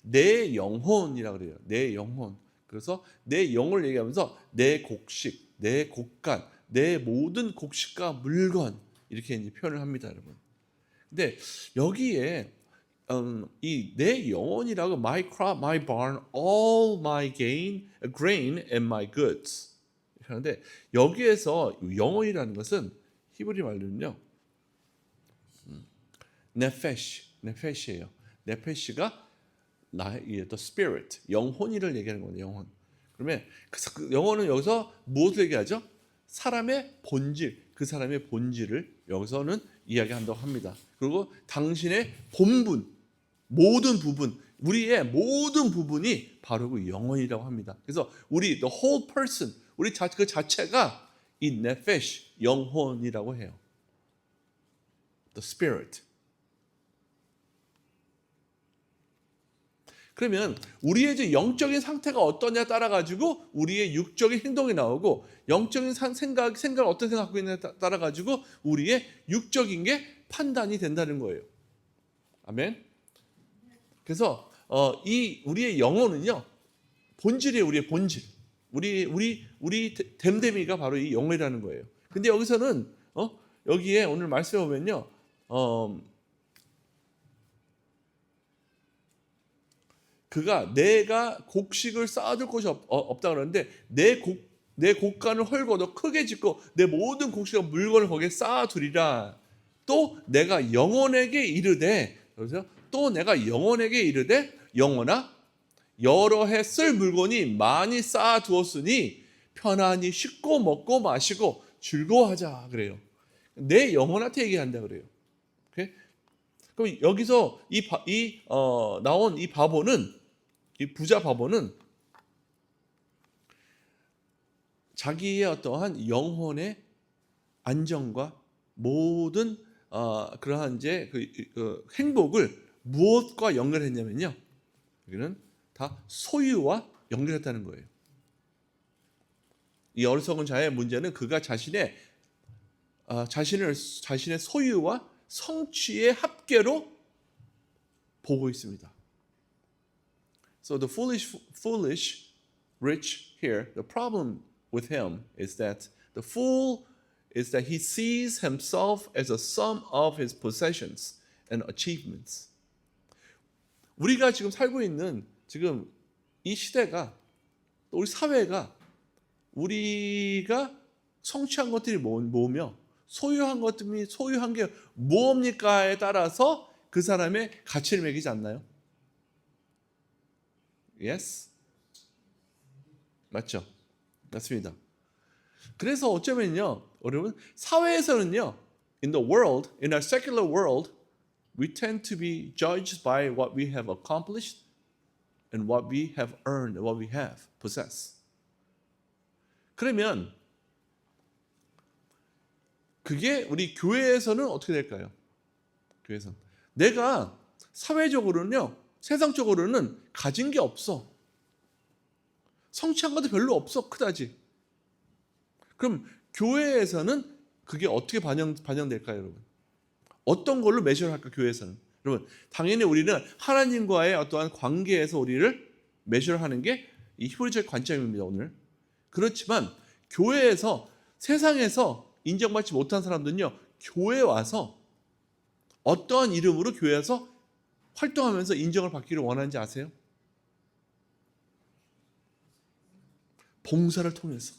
내 영혼이라 그래요. 내 영혼. 그래서 내 영을 얘기하면서 내 곡식, 내 곡간, 내 모든 곡식과 물건 이렇게 이제 표현을 합니다, 여러분. 근데 여기에 이 내 영혼이라고 my crop, my barn, all my grain and my goods 하는데 여기에서 영혼이라는 것은 히브리 말로는요 네페시예요. 네페시가 나의 the spirit, 영혼이를 얘기하는 거예요. 영혼. 그러면 그 영혼은 여기서 무엇을 얘기하죠? 사람의 본질, 그 사람의 본질을 여기서는 이야기한다고 합니다. 그리고 당신의 본분, 모든 부분, 우리의 모든 부분이 바로 그 영혼이라고 합니다. 그래서 우리 the whole person, 우리 그 자체가 이 네페시, 영혼이라고 해요. The spirit. 그러면 우리의 이제 영적인 상태가 어떠냐 따라 가지고 우리의 육적인 행동이 나오고 영적인 생각 어떤 생각 갖고 있느냐 따라 가지고 우리의 육적인 게 판단이 된다는 거예요. 아멘. 그래서 이 우리의 영혼은요, 본질이에요. 우리의 본질. 우리 됨됨이가 바로 이 영혼이라는 거예요. 근데 여기서는 여기에 오늘 말씀에 보면요, 그가 내가 곡식을 쌓아둘 곳이 없다 그러는데 내 곡간을 헐고도 크게 짓고 내 모든 곡식과 물건을 거기에 쌓아두리라. 또 내가 영혼에게 이르되, 그래서 또 내가 영혼에게 이르되, 영혼아 여러 해 쓸 물건이 많이 쌓아두었으니 편안히 씻고 먹고 마시고 즐거워하자 그래요. 내 영혼한테 얘기한다 그래요. 오케이? 그럼 여기서 나온 이 바보는, 이 부자 바보는 자기의 어떠한 영혼의 안정과 모든 그러한 이제 그 행복을 무엇과 연결했냐면요, 여기는 다 소유와 연결했다는 거예요. 이 어리석은 자의 문제는 그가 자신의 소유와 성취의 합계로 보고 있습니다. So the foolish rich here, the problem with him is that the fool is that he sees himself as a sum of his possessions and achievements. 우리가 지금 살고 있는 지금 이 시대가, 또 우리 사회가 우리가 성취한 것들이 뭐며 소유한 것들이 소유한 게 무엇입니까에 따라서 그 사람의 가치를 매기지 않나요? Yes? 맞죠? 맞습니다. 그래서 어쩌면요, 여러분, 사회에서는요, in the world, in our secular world, we tend to be judged by what we have accomplished and what we have earned, what we have possessed. 그러면 그게 우리 교회에서는 어떻게 될까요? 교회에서는 내가 사회적으로는요, 세상적으로는 가진 게 없어. 성취한 것도 별로 없어, 그다지. 그럼 교회에서는 그게 어떻게 반영될까요, 여러분? 어떤 걸로 메셔를 할까, 교회에서는? 여러분, 당연히 우리는 하나님과의 어떠한 관계에서 우리를 메셔를 하는 게 이 히브리적 관점입니다, 오늘. 그렇지만 교회에서, 세상에서 인정받지 못한 사람들은요, 교회에 와서 어떠한 이름으로 교회에서 활동하면서 인정을 받기를 원하는지 아세요? 봉사를 통해서.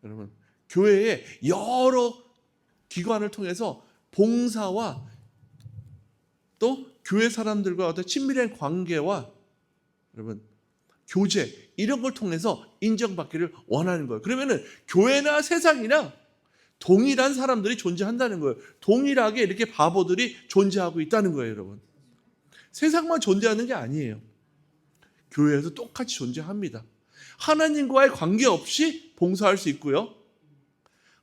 여러분, 교회의 여러 기관을 통해서 봉사와 또 교회 사람들과 어떤 친밀한 관계와 여러분 교제, 이런 걸 통해서 인정받기를 원하는 거예요. 그러면은 교회나 세상이나 동일한 사람들이 존재한다는 거예요. 동일하게 이렇게 바보들이 존재하고 있다는 거예요, 여러분. 세상만 존재하는 게 아니에요. 교회에서 똑같이 존재합니다. 하나님과의 관계없이 봉사할 수 있고요,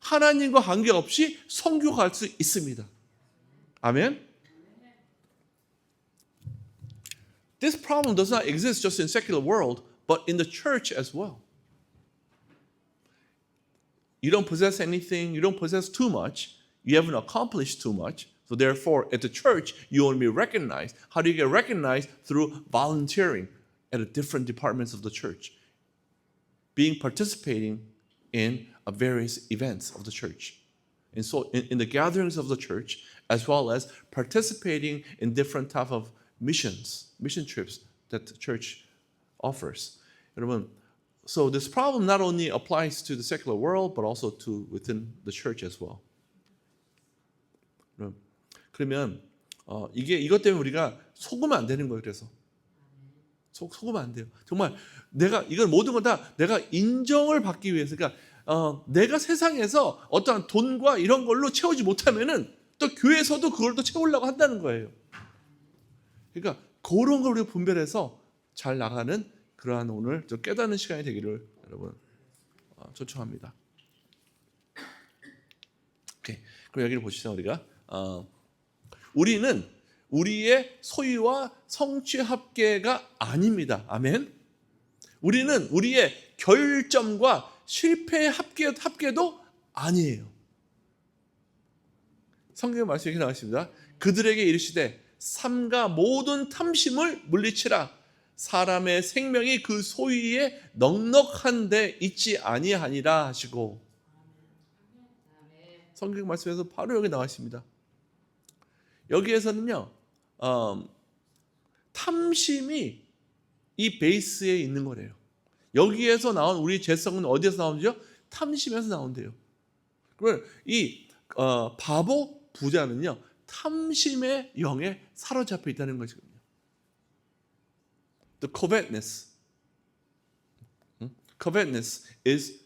하나님과 관계없이 선교할 수 있습니다. 아멘. This problem does not exist just in secular world, but in the church as well. You don't possess anything, you don't possess too much, you haven't accomplished too much. So therefore, at the church, you want to be recognized. How do you get recognized? Through volunteering at the different departments of the church, participating in various events of the church. And so in the gatherings of the church, as well as participating in different type of mission trips that the church offers. 여러분, so this problem not only applies to the secular world, but also to within the church as well. 그러면 이것 때문에 우리가 속으면 안 되는 거예요. 그래서 속으면 안 돼요. 정말 이건 모든 건 다 내가 인정을 받기 위해서, 그러니까 내가 세상에서 어떠한 돈과 이런 걸로 채우지 못하면은 또 교회에서도 그걸 또 채우려고 한다는 거예요. 그러니까 그런 걸 우리가 분별해서 잘 나가는 그러한 오늘 좀 깨닫는 시간이 되기를 여러분 초청합니다. 오케이. 그럼 여기를 보시죠. 우리가 우리는 우리의 소유와 성취 합계가 아닙니다. 아멘. 우리는 우리의 결점과 실패의 합계도 아니에요. 성경 말씀이 이렇게 나와 있습니다. 그들에게 이르시되 삼가 모든 탐심을 물리치라. 사람의 생명이 그 소유에 넉넉한 데 있지 아니하니라 하시고, 성경 말씀에서 바로 여기 나와 있습니다. 여기에서는요, 탐심이 이 베이스에 있는 거래요. 여기에서 나온 우리 죄성은 어디에서 나오죠? 탐심에서 나온대요. 그러면 이 바보 부자는요, 탐심의 영에 사로잡혀 있다는 것이거든요. The covetousness is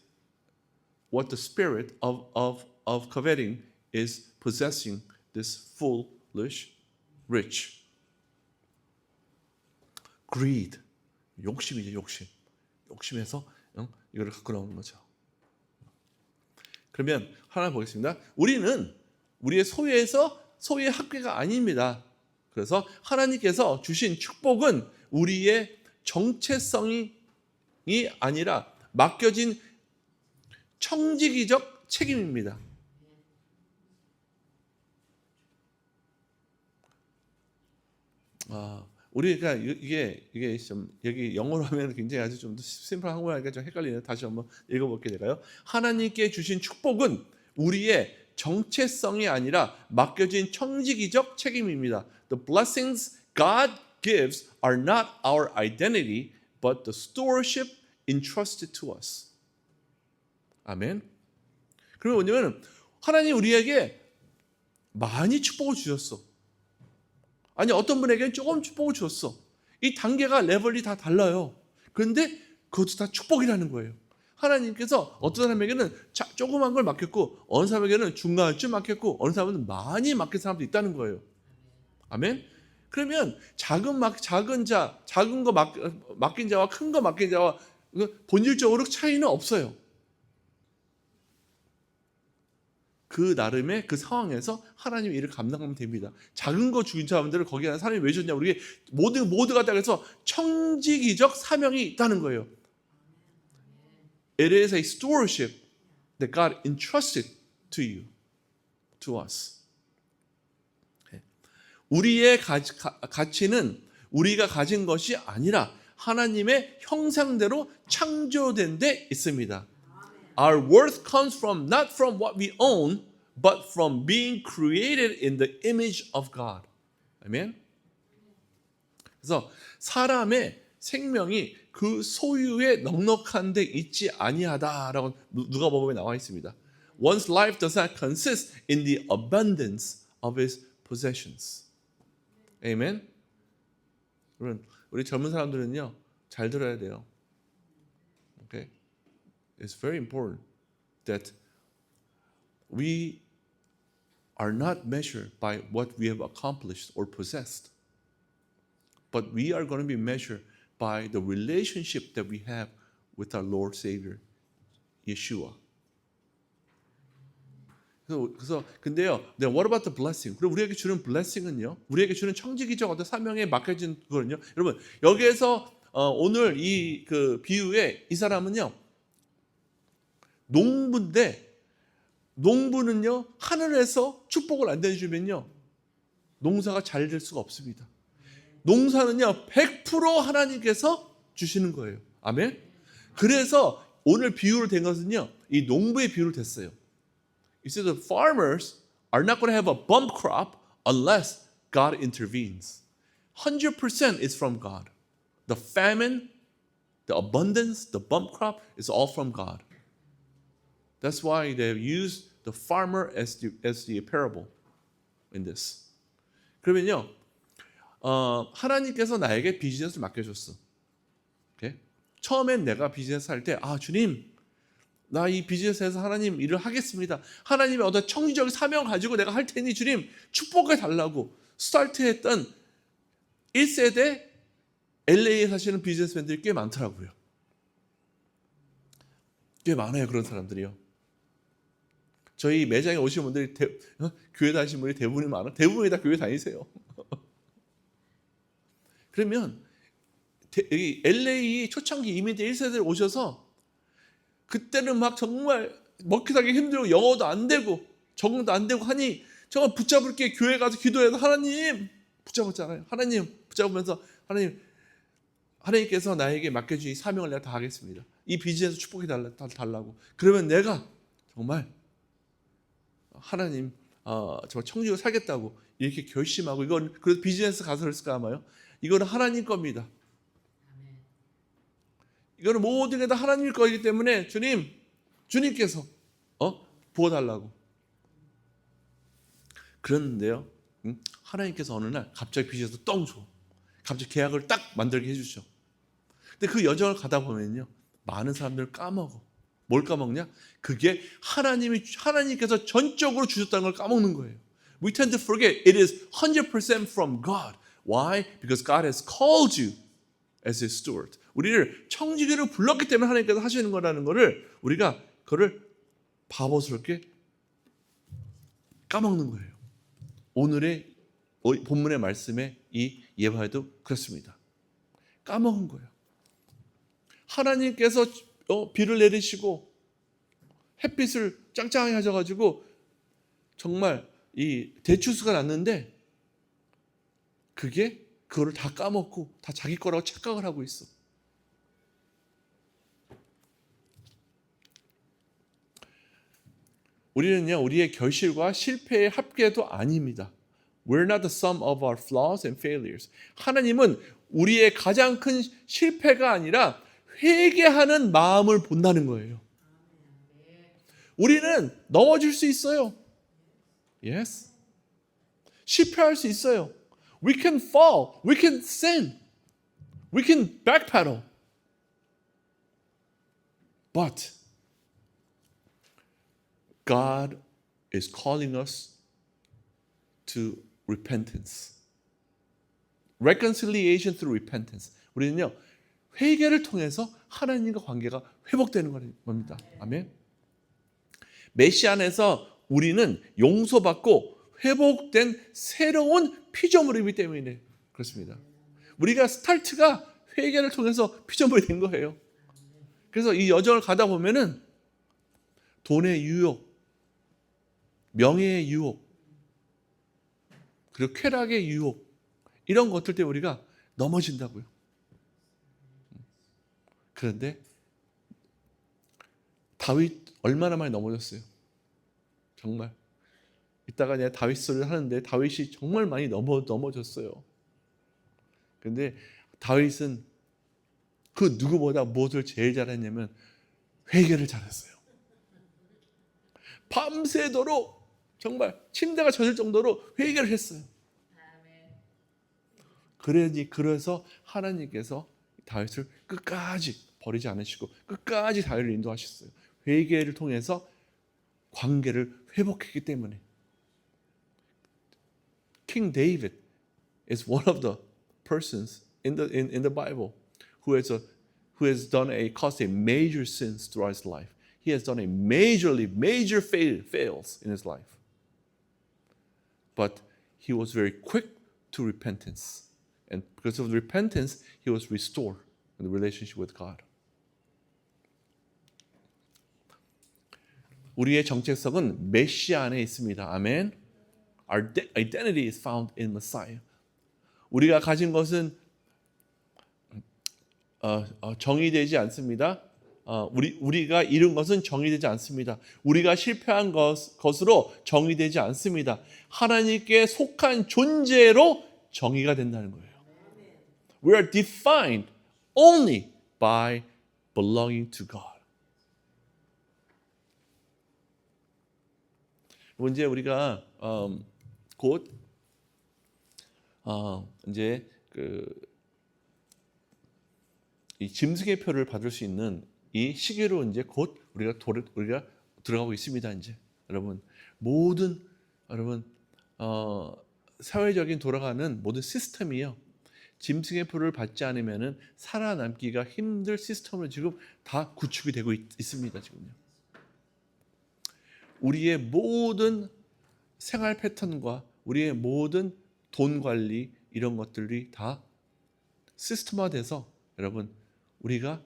what the spirit of coveting is possessing this foolish rich. Greed, 욕심이죠, 욕심. 욕심에서 이거를 갖고 나오는 거죠. 그러면 하나 보겠습니다. 우리는 우리의 소유의 학계가 아닙니다. 그래서 하나님께서 주신 축복은 우리의 정체성이 아니라 맡겨진 청지기적 책임입니다. 우리가 이게 좀 여기 영어로 하면 굉장히 아주 좀 심플한 한국어 하니까 좀 헷갈리네요. 다시 한번 읽어볼게 될까요? 하나님께 주신 축복은 우리의 정체성이 아니라 맡겨진 청지기적 책임입니다. The blessings God gives are not our identity, but the stewardship entrusted to us. 아멘. 그러면 뭐냐면 하나님 우리에게 많이 축복을 주셨어. 아니 어떤 분에게는 조금 축복을 줬어. 이 단계가 레벨이 다 달라요. 그런데 그것도 다 축복이라는 거예요. 하나님께서 어떤 사람에게는 조그만 걸 맡겼고 어느 사람에게는 중간쯤 맡겼고 어느 사람은 많이 맡긴 사람도 있다는 거예요. 아멘. 그러면 작은 거 맡긴 자와 큰 거 맡긴 자와 본질적으로 차이는 없어요. 그 나름의 그 상황에서 하나님의 일을 감당하면 됩니다. 작은 거 주인 사람들을 거기에 사람이 왜 줬냐? 우리 모두가 다 그래서 청지기적 사명이 있다는 거예요. It is a stewardship that God entrusted to you, to us. 우리의 가치는 우리가 가진 것이 아니라 하나님의 형상대로 창조된 데 있습니다. Our worth comes from not from what we own, but from being created in the image of God. 아멘. 그래서 사람의 생명이 그 소유에 넉넉한 데 있지 아니하다라고 누가복음에 나와 있습니다. One's life does not consist in the abundance of his possessions. 아멘. 우리 젊은 사람들은요, 잘 들어야 돼요. Okay? It's very important that we are not measured by what we have accomplished or possessed, but we are going to be measured by the relationship that we have with our Lord Savior, Yeshua. 그래서 근데요, then what about the blessing? 그리고 우리에게 주는 blessing은요, 우리에게 주는 청지기적 어떤 사명에 맡겨진 거는요, 여러분 여기에서 오늘 이 그 비유에 이 사람은요, 농부인데 농부는요 하늘에서 축복을 안 내주면요 농사가 잘 될 수가 없습니다. 농사는요 100% 하나님께서 주시는 거예요. 아멘. 그래서 오늘 비유를 된 것은요 이 농부의 비유를 됐어요. You see, the farmers are not going to have a bump crop unless God intervenes. 100% is from God. The famine, the abundance, the bump crop is all from God. That's why they used the farmer as the parable in this. 그러면요, 하나님께서 나에게 비즈니스를 맡겨줬어. Okay? 처음엔 내가 비즈니스 할 때, 주님, 나 이 비즈니스에서 하나님 일을 하겠습니다. 하나님의 어떤 청지적인 사명을 가지고 내가 할 테니 주님 축복해 달라고 스타트했던 1세대 LA에 사시는 비즈니스맨들이 꽤 많더라고요. 꽤 많아요, 그런 사람들이요. 저희 매장에 오신 분들이 교회 다니신 분이 대부분이 다 교회 다니세요. 그러면 여기 LA 초창기 이민들 1세대를 오셔서 그때는 막 정말 먹기 살기 힘들고 영어도 안 되고 적응도 안 되고 하니 정말 붙잡을 게 교회 가서 기도해서 하나님 붙잡았잖아요. 하나님 붙잡으면서 하나님께서 나에게 맡겨주신 이 사명을 내가 다 하겠습니다. 이 비즈니스 축복해 달라고. 그러면 내가 정말 하나님 정말 청지기로 살겠다고 이렇게 결심하고, 이건 그래도 비즈니스 가설을 쓸까 아마요. 이거는 하나님 겁니다. 이거는 모든 게 다 하나님 거이기 때문에 주님께서 부어달라고. 그랬는데요, 하나님께서 어느 날 갑자기 비즈니스 똥 줘. 갑자기 계약을 딱 만들게 해주죠. 근데 그 여정을 가다 보면요, 많은 사람들을 까먹어. 뭘 까먹냐? 그게 하나님께서 전적으로 주셨다는 걸 까먹는 거예요. We tend to forget it is 100% from God. Why? Because God has called you as His steward. 우리를 청지기로 불렀기 때문에 하나님께서 하시는 거라는 거를 우리가 그거를 바보스럽게 까먹는 거예요. 오늘의 본문의 말씀의 이 예화에도 그렇습니다. 까먹은 거예요. 하나님께서 비를 내리시고 햇빛을 짱짱하게 하셔가지고 정말 이 대추수가 났는데 그거를 다 까먹고 다 자기 거라고 착각을 하고 있어. 우리는요, 우리의 결실과 실패의 합계도 아닙니다. We're not the sum of our flaws and failures. 하나님은 우리의 가장 큰 실패가 아니라 회개하는 마음을 본다는 거예요. 우리는 넘어질 수 있어요. Yes. 실패할 수 있어요. We can fall. We can sin. We can backpedal. But God is calling us to repentance. Reconciliation through repentance. 우리는요, 회개를 통해서 하나님과 관계가 회복되는 겁니다. 아멘. 메시아 안에서 우리는 용서받고 회복된 새로운 피조물이기 때문에 그렇습니다. 우리가 스타트가 회개를 통해서 피조물이 된 거예요. 그래서 이 여정을 가다 보면은 돈의 유혹, 명예의 유혹, 그리고 쾌락의 유혹, 이런 것들 때문에 우리가 넘어진다고요. 그런데 다윗 얼마나 많이 넘어졌어요. 정말. 이따가 내가 다윗 소리를 하는데 다윗이 정말 많이 넘어졌어요. 그런데 다윗은 그 누구보다 무엇을 제일 잘했냐면 회개를 잘했어요. 밤새도록 정말 침대가 젖을 정도로 회개를 했어요. 그래서 하나님께서 다윗을 끝까지 버리지 않으시고 끝까지 다윗을 인도하셨어요. 회개를 통해서 관계를 회복했기 때문에. King David is one of the persons in the Bible who has caused a major sins throughout his life. He has done a major fails in his life. But he was very quick to repentance. And because of repentance, he was restored in the relationship with God. 우리의 정체성은 메시아 안에 있습니다. 아멘. Our identity is found in Messiah. 우리가 가진 것은 정의되지 않습니다. 우리가 잃은 것은 정의되지 않습니다. 우리가 실패한 것으로 정의되지 않습니다. 하나님께 속한 존재로 정의가 된다는 거예요. We are defined only by belonging to God. 이제 우리가 곧 이제 이 짐승의 표를 받을 수 있는 이 시기로 이제 곧 우리가 들어가고 있습니다. 이제 여러분 사회적인 돌아가는 모든 시스템이요, 짐승의 표를 받지 않으면은 살아남기가 힘들 시스템으로 지금 다 구축이 되고 있습니다. 지금요. 우리의 모든 생활 패턴과 우리의 모든 돈 관리 이런 것들이 다 시스템화돼서 여러분 우리가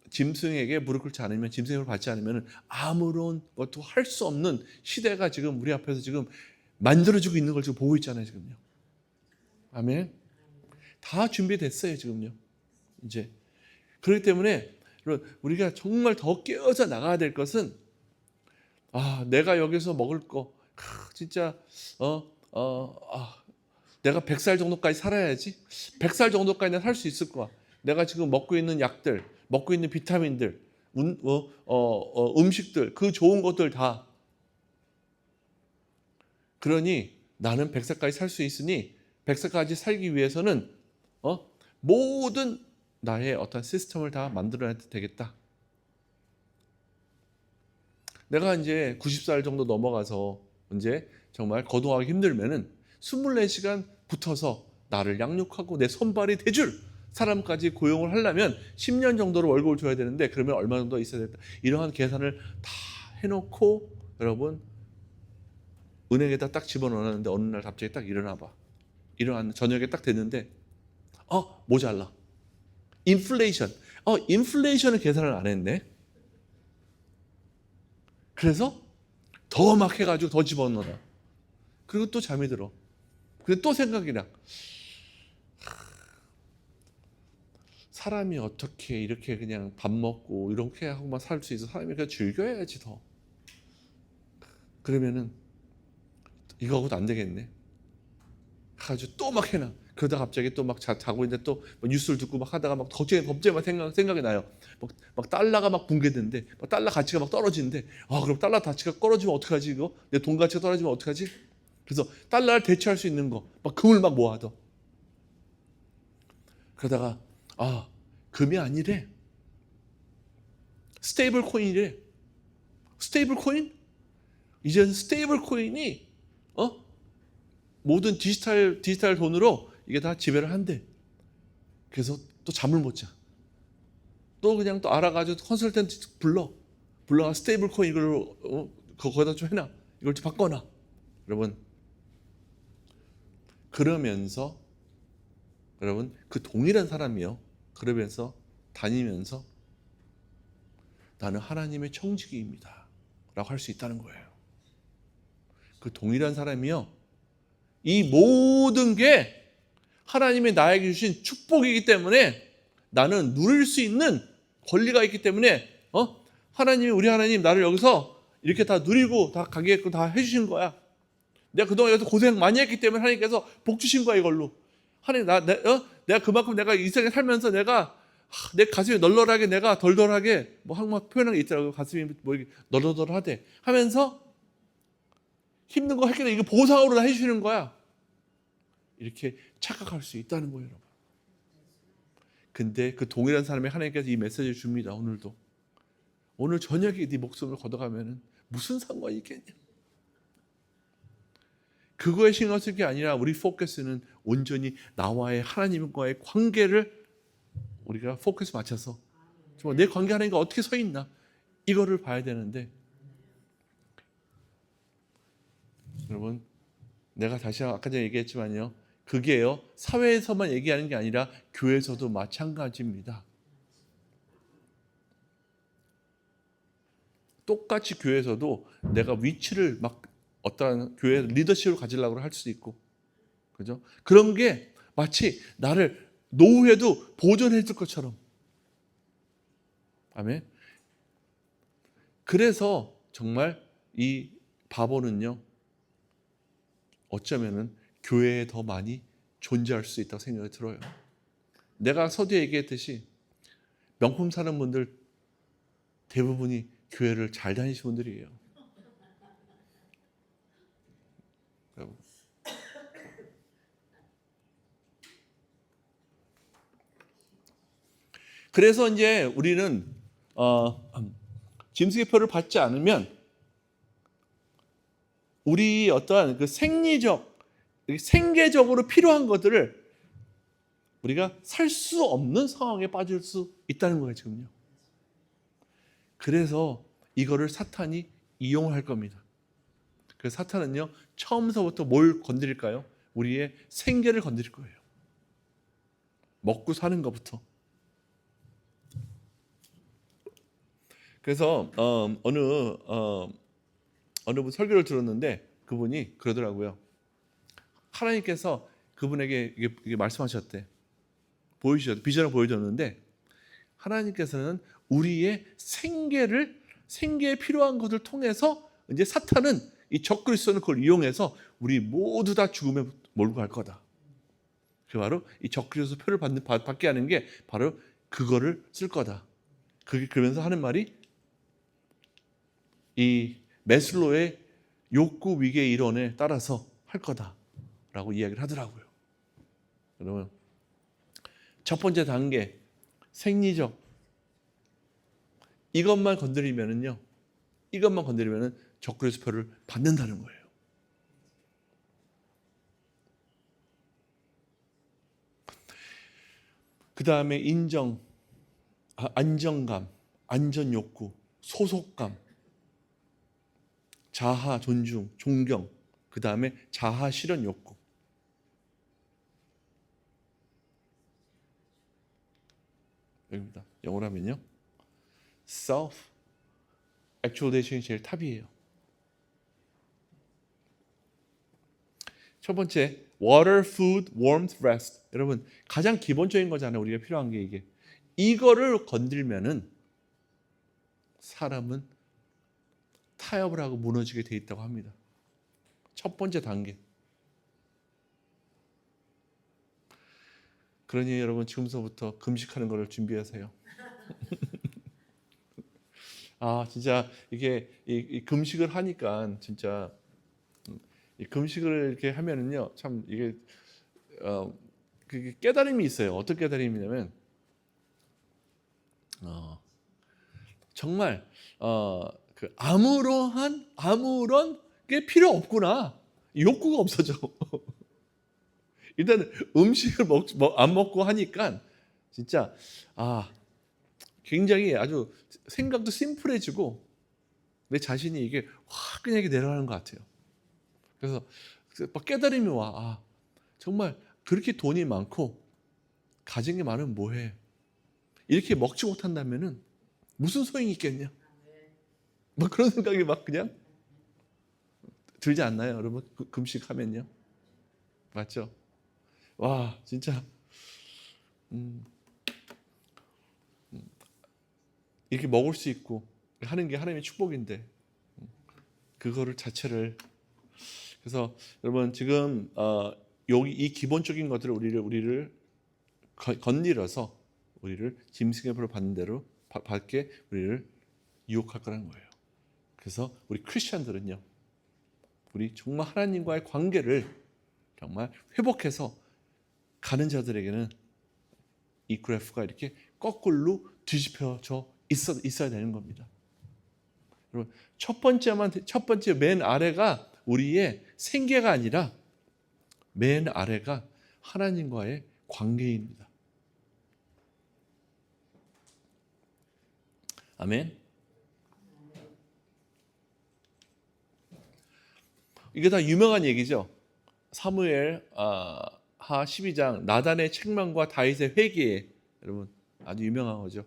짐승에게 무릎 꿇지 않으면, 짐승을 받지 않으면 아무런 것도 할 수 없는 시대가 지금 우리 앞에서 지금 만들어주고 있는 걸 지금 보고 있잖아요, 지금요. 아멘. 다 준비됐어요, 지금요. 이제 그렇기 때문에 우리가 정말 더 깨어져 나가야 될 것은 내가 여기서 먹을 거 진짜 내가 100살 정도까지 살아야지. 100살 정도까지 내가 살 수 있을 거야. 내가 지금 먹고 있는 약들, 먹고 있는 비타민들, 음식들, 그 좋은 것들 다. 그러니 나는 100살까지 살 수 있으니 100살까지 살기 위해서는 모든 나의 어떤 시스템을 다 만들어야 되겠다. 내가 이제 90살 정도 넘어가서 이제 정말 거동하기 힘들면은 24시간 붙어서 나를 양육하고 내 손발이 돼줄 사람까지 고용을 하려면 10년 정도로 월급을 줘야 되는데 그러면 얼마 정도 있어야 된다. 이러한 계산을 다 해놓고 여러분 은행에다 딱 집어넣었는데 어느 날 갑자기 딱 일어나 봐. 일어나는 저녁에 딱 됐는데 모자라. 인플레이션을 계산을 안 했네. 그래서 더 막 해가지고 더 집어넣어라. 그리고 또 잠이 들어. 그리고 또 생각이 나. 사람이 어떻게 이렇게 그냥 밥 먹고 이렇게 하고만 살 수 있어? 사람이 그냥 즐겨야지 더. 그러면은 이거하고도 안 되겠네. 가지고 또 막 해놔. 그러다 갑자기 또 막 자고 있는데 또 뉴스를 듣고 막 하다가 막 갑자기 생각이 나요. 막 달러가 막 붕괴되는데 막 달러 가치가 막 떨어지는데 그럼 달러 가치가 떨어지면 어떡하지 이거? 내 돈 가치가 떨어지면 어떡하지? 그래서 달러를 대체할 수 있는 거 막 금을 막 모아둬. 그러다가 금이 아니래. 스테이블 코인이래. 스테이블 코인? 이제는 스테이블 코인이 모든 디지털 돈으로 이게 다 지배를 한대. 그래서 또 잠을 못 자. 또 그냥 또 알아가지고 컨설턴트 불러 스테이블 코인 이걸 거기다 좀 해놔. 이걸 좀 바꿔놔. 여러분 그러면서 여러분 그 동일한 사람이요. 그러면서 다니면서 나는 하나님의 청지기입니다 라고 할 수 있다는 거예요. 그 동일한 사람이요. 이 모든 게 하나님이 나에게 주신 축복이기 때문에 나는 누릴 수 있는 권리가 있기 때문에 우리 하나님 나를 여기서 이렇게 다 누리고 다 가게끔 다 해주신 거야. 내가 그동안 여기서 고생 많이 했기 때문에 하나님께서 복 주신 거야 이걸로. 하나님 내가 그만큼 내가 이 세상에 살면서 내가 내 가슴이 널널하게 내가 덜덜하게 뭐 한국말 표현한 게 있더라고요. 가슴이 뭐 널널하대 하면서 힘든 거 했겠네. 이거 보상으로 다 해주시는 거야. 이렇게 착각할 수 있다는 거예요, 여러분. 근데 그 동일한 사람이 하나님께서 이 메시지를 줍니다. 오늘도. 오늘 저녁에 네 목숨을 걷어가면은 무슨 상관이 있겠냐? 그거에 신경 쓸 게 아니라 우리 포커스는 온전히 나와의 하나님과의 관계를 우리가 포커스 맞춰서 정말 내 관계 하나님과 어떻게 서 있나 이거를 봐야 되는데 여러분 내가 다시 아까 전에 얘기했지만요. 그게요. 사회에서만 얘기하는 게 아니라 교회에서도 마찬가지입니다. 똑같이 교회에서도 내가 위치를 막 어떠한 교회 리더십을 가지려고 할 수도 있고, 그죠? 그런 게 마치 나를 노후에도 보존해 줄 것처럼. 아멘. 그래서 정말 이 바보는요, 어쩌면은 교회에 더 많이 존재할 수 있다고 생각이 들어요. 내가 서두에 얘기했듯이 명품 사는 분들 대부분이 교회를 잘 다니시는 분들이에요. 그래서 이제 우리는 짐승의표를 받지 않으면 우리 어떠한 그 생계적으로 필요한 것들을 우리가 살 수 없는 상황에 빠질 수 있다는 거예요, 지금요. 그래서 이거를 사탄이 이용할 겁니다. 그래서 사탄은요, 처음서부터 뭘 건드릴까요? 우리의 생계를 건드릴 거예요. 먹고 사는 것부터. 그래서 어느 분 설교를 들었는데 그분이 그러더라고요. 하나님께서 그분에게 이게 말씀하셨대. 보이셨대. 비전을 보여줬는데 하나님께서는 우리의 생계에 필요한 것을 통해서 이제 사탄은 이 적그리스도는 그걸 이용해서 우리 모두 다 죽음에 몰고 갈 거다. 그 바로 이 적그리스도 표를 받게 하는 게 바로 그거를 쓸 거다. 그러면서 하는 말이 이 매슬로의 욕구 위계 이론에 따라서 할 거다라고 이야기를 하더라고요. 여러분, 첫 번째 단계 생리적 이것만 건드리면은 적그리스도 표를 받는다는 거예요. 그 다음에 안정감, 안전욕구, 소속감, 자아, 존중, 존경, 그 다음에 자아 실현 욕구. 여기입니다. 영어로 하면요, self actualization이 제일 탑이에요. 첫 번째, water, food, warmth, rest. 여러분, 가장 기본적인 거잖아요. 우리가 필요한 게 이게. 이거를 건들면은 사람은 타협을 하고 무너지게 돼 있다고 합니다. 첫 번째 단계. 그러니 여러분, 지금서부터 금식하는 것을 준비하세요. 진짜 이게 이 금식을 하니까 진짜 이 금식을 이렇게 하면은요, 참 이게 그게 깨달음이 있어요. 어떤 깨달음이냐면 정말 그 아무런 게 필요 없구나. 욕구가 없어져. 일단 음식을 안 먹고 하니까 진짜 굉장히 아주 생각도 심플해지고 내 자신이 이게 확 그냥 이렇게 내려가는 것 같아요. 그래서 막 깨달음이 와. 정말 그렇게 돈이 많고 가진 게 많으면 뭐해? 이렇게 먹지 못한다면은 무슨 소용이 있겠냐? 막 그런 생각이 막 그냥 들지 않나요, 여러분? 금식하면요, 맞죠? 와, 진짜 이렇게 먹을 수 있고 하는 게 하나님의 축복인데 그거를 자체를. 그래서 여러분, 지금 여기 이 기본적인 것들을 우리를 건드려서 우리를 짐승의 표를 받는 대로 받게 우리를 유혹할 거라는 거예요. 그래서 우리 크리스천들은요, 우리 정말 하나님과의 관계를 정말 회복해서 가는 자들에게는 이 그래프가 이렇게 거꾸로 뒤집혀져 있어야 되는 겁니다. 여러분, 첫 번째 맨 아래가 우리의 생계가 아니라 맨 아래가 하나님과의 관계입니다. 아멘. 이게 다 유명한 얘기죠. 사무엘 하 12장 나단의 책망과 다윗의 회개. 여러분, 아주 유명한 거죠.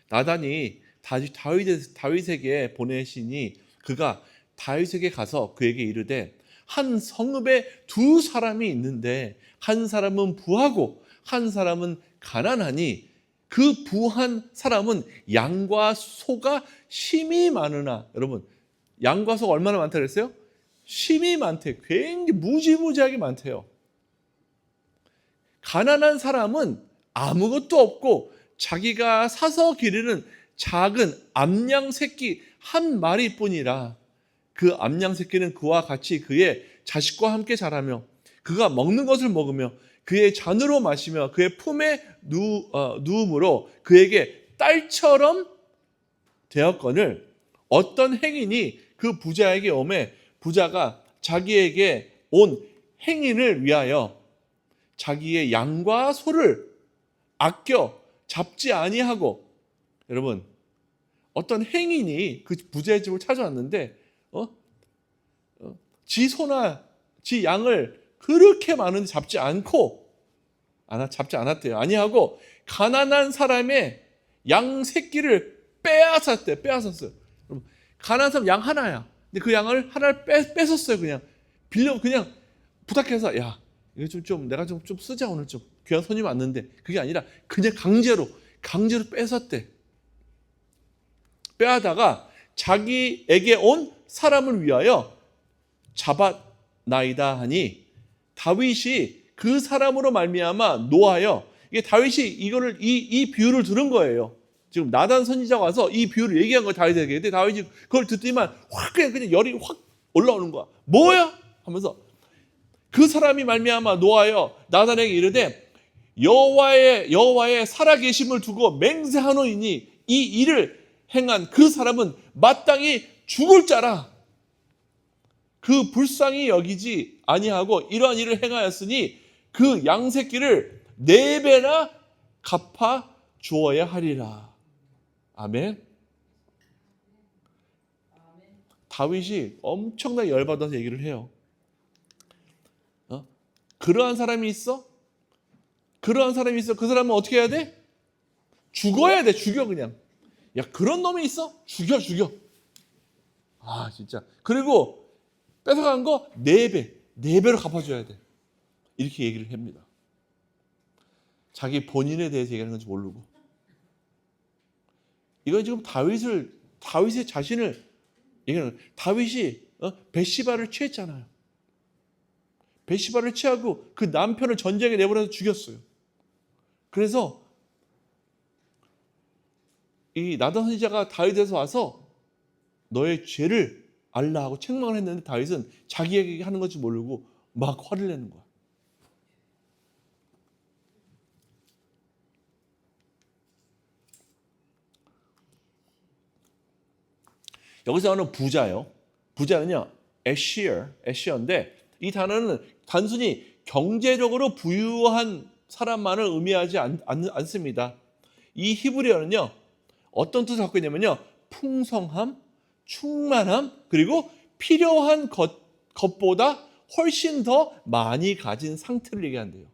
나단이 다윗에게 보내시니 그가 다윗에게 가서 그에게 이르되 한 성읍에 두 사람이 있는데 한 사람은 부하고 한 사람은 가난하니 그 부한 사람은 양과 소가 심히 많으나. 여러분, 양과 소가 얼마나 많다 그랬어요? 심히 많대. 굉장히 무지무지하게 많대요. 가난한 사람은 아무것도 없고 자기가 사서 기르는 작은 암양 새끼 한 마리뿐이라. 그 암양 새끼는 그와 같이 그의 자식과 함께 자라며 그가 먹는 것을 먹으며 그의 잔으로 마시며 그의 품에 누움으로 그에게 딸처럼 되었거늘 어떤 행인이 그 부자에게 오매 부자가 자기에게 온 행인을 위하여 자기의 양과 소를 아껴 잡지 아니하고. 여러분, 어떤 행인이 그 부자의 집을 찾아왔는데 지 소나 지 양을 그렇게 많은데 잡지 않았대요. 아니하고 가난한 사람의 양 새끼를 빼앗았어요. 가난한 사람 양 하나야. 근데 그 양을 하나를 뺏었어요. 그냥 그냥 부탁해서 야 이거 좀 내가 좀 쓰자 오늘 좀 귀한 손님 왔는데 그게 아니라 그냥 강제로 뺏었대. 빼앗다가 자기에게 온 사람을 위하여 잡았나이다 하니 다윗이 그 사람으로 말미암아 노하여 이게 다윗이 이거를 이 비유를 들은 거예요. 지금 나단 선지자가 와서 이 비유를 얘기한 거예요 다윗에게. 근데 다윗이 그걸 듣더니만 그냥 열이 확 올라오는 거야. 뭐야? 하면서 그 사람이 말미암아 노하여 나단에게 이르되 여호와의 살아계심을 두고 맹세하노이니 이 일을 행한 그 사람은 마땅히 죽을 자라. 그 불쌍히 여기지 아니하고 이러한 일을 행하였으니 그 양새끼를 4배나 갚아 주어야 하리라. 아멘. 다윗이 엄청나게 열받아서 얘기를 해요. 그러한 사람이 있어? 그 사람은 어떻게 해야 돼? 죽어야 돼. 죽여 그냥. 야 그런 놈이 있어? 죽여. 아 진짜. 그리고 뺏어간 거 4배로 갚아줘야 돼. 이렇게 얘기를 합니다. 자기 본인에 대해서 얘기하는 건지 모르고. 이건 지금 다윗의 자신을 얘기하는 거예요. 다윗이 벳시바를 취했잖아요. 벳시바를 취하고 그 남편을 전쟁에 내보내서 죽였어요. 그래서 이 나단 선지자가 다윗에서 와서 너의 죄를 알라 하고 책망을 했는데 다윗은 자기에게 하는 건지 모르고 막 화를 내는 거야. 여기서 하는 부자요. 부자는요, 애쉬어인데 이 단어는 단순히 경제적으로 부유한 사람만을 의미하지 않습니다. 이 히브리어는요, 어떤 뜻을 갖고 있냐면요, 풍성함, 충만함, 그리고 필요한 것보다 훨씬 더 많이 가진 상태를 얘기한대요.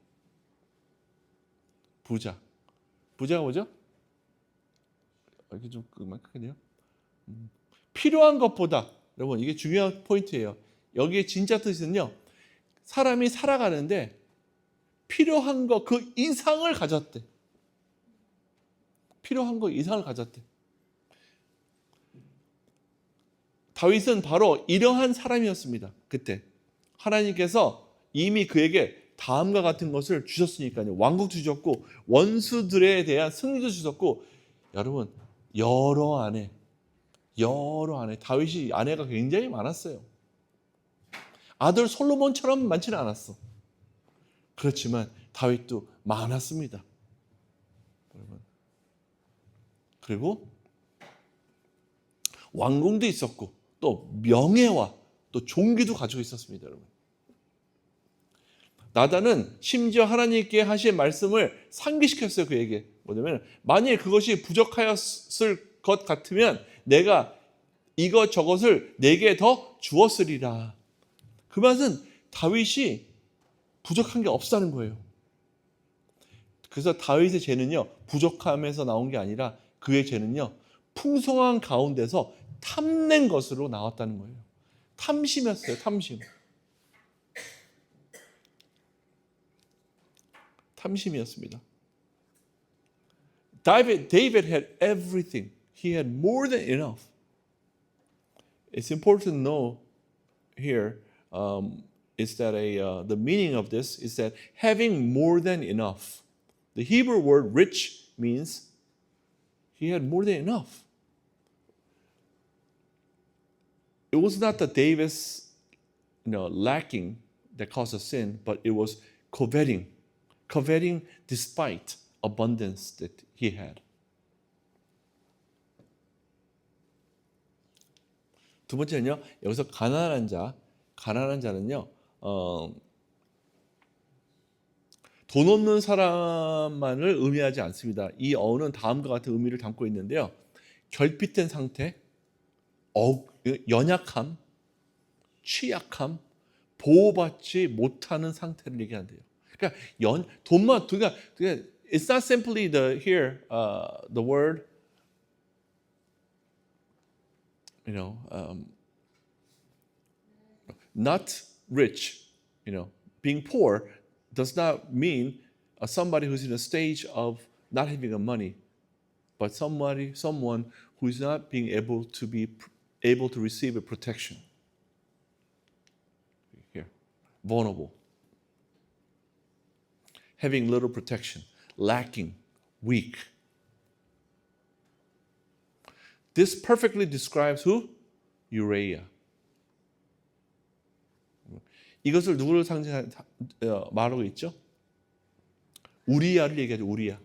부자가 뭐죠? 이렇게 좀 그만하네요. 필요한 것보다, 여러분 이게 중요한 포인트예요. 여기에 진짜 뜻은요, 사람이 살아가는데 필요한 것 그 이상을 가졌대. 필요한 것 이상을 가졌대. 다윗은 바로 이러한 사람이었습니다. 그때 하나님께서 이미 그에게 다음과 같은 것을 주셨으니까요. 왕국도 주셨고 원수들에 대한 승리도 주셨고, 여러분 여러 아내 다윗이 아내가 굉장히 많았어요. 아들 솔로몬처럼 많지는 않았어. 그렇지만 다윗도 많았습니다. 여러분. 그리고 왕궁도 있었고 또 명예와 또 종기도 가지고 있었습니다. 여러분. 나단은 심지어 하나님께 하신 말씀을 상기시켰어요. 그에게. 뭐냐면 만일 그것이 부족하였을 것 같으면 내가 이것 저것을 내게 더 주었으리라. 그 말은 다윗이 부족한 게 없다는 거예요. 그래서 다윗의 죄는요, 부족함에서 나온 게 아니라 그의 죄는요, 풍성한 가운데서 탐낸 것으로 나왔다는 거예요. 탐심이었어요. 탐심이었습니다. David had everything. He had more than enough. It's important to know here is that the meaning of this is that having more than enough. The Hebrew word rich means he had more than enough. It was not that David's lacking that caused a sin, but it was coveting despite abundance that he had. 두 번째는요, 여기서 가난한 자는요, 돈 없는 사람만을 의미하지 않습니다. 이 어는 다음과 같은 의미를 담고 있는데요, 결핍된 상태, 연약함, 취약함, 보호받지 못하는 상태를 얘기한대요. 그러니까 it's not simply the word not rich. Being poor does not mean somebody who's in a stage of not having money, but someone who is not being able to receive a protection. Here, vulnerable, having little protection, lacking, weak. This perfectly describes who? 유레이야. 이것을 누구를 말하고 있죠? 우리야를 얘기하죠. 우리야.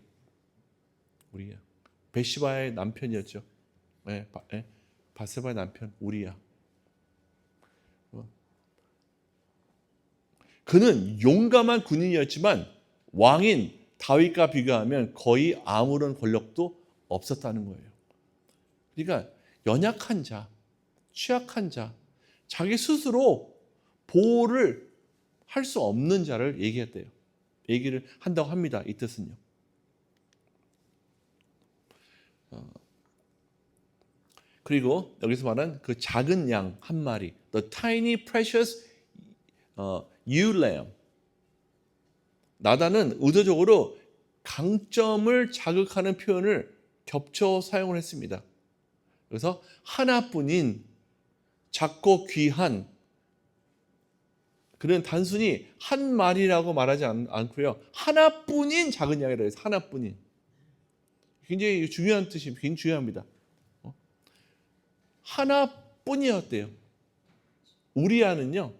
베시바의 남편이었죠. 바세바의 남편 우리야. 그는 용감한 군인이었지만 왕인 다윗과 비교하면 거의 아무런 권력도 없었다는 거예요. 그러니까 연약한 자, 취약한 자, 자기 스스로 보호를 할 수 없는 자를 얘기를 한다고 합니다. 이 뜻은요. 그리고 여기서 말한 그 작은 양 한 마리, the tiny precious ewe lamb. 나단은 의도적으로 강점을 자극하는 표현을 겹쳐 사용을 했습니다. 그래서 하나뿐인 작고 귀한, 그는 단순히 한 마리라고 말하지 않고요, 하나뿐인 작은 양이라고 해서 하나뿐인. 굉장히 중요한 뜻이 굉장히 중요합니다. 하나뿐이었대요. 우리아는요,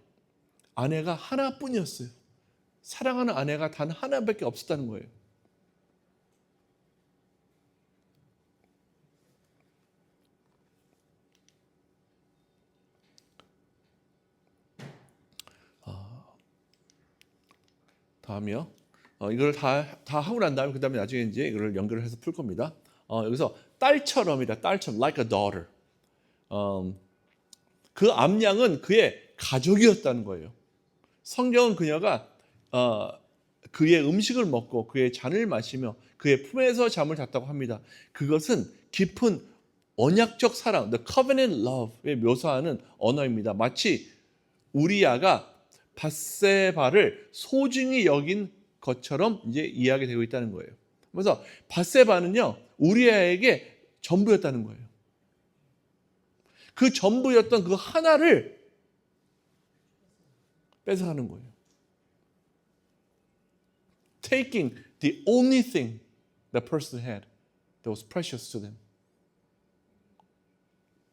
아내가 하나뿐이었어요. 사랑하는 아내가 단 하나밖에 없었다는 거예요. 다음이요. 이걸 다 하고 난 다음에 그 다음에 나중에 이제 이걸 연결을 해서 풀 겁니다. 여기서 딸처럼이다. 딸처럼, like a daughter. 그 암양은 그의 가족이었다는 거예요. 성경은 그녀가 그의 음식을 먹고 그의 잔을 마시며 그의 품에서 잠을 잤다고 합니다. 그것은 깊은 언약적 사랑, the covenant love에 묘사하는 언어입니다. 마치 우리아가 밧세바를 소중히 여긴 것처럼 이제 이야기되고 있다는 거예요. 그래서 밧세바는요, 우리아에게 전부였다는 거예요. 그 전부였던 그 하나를 뺏어가는 거예요. Taking the only thing that person had that was precious to them.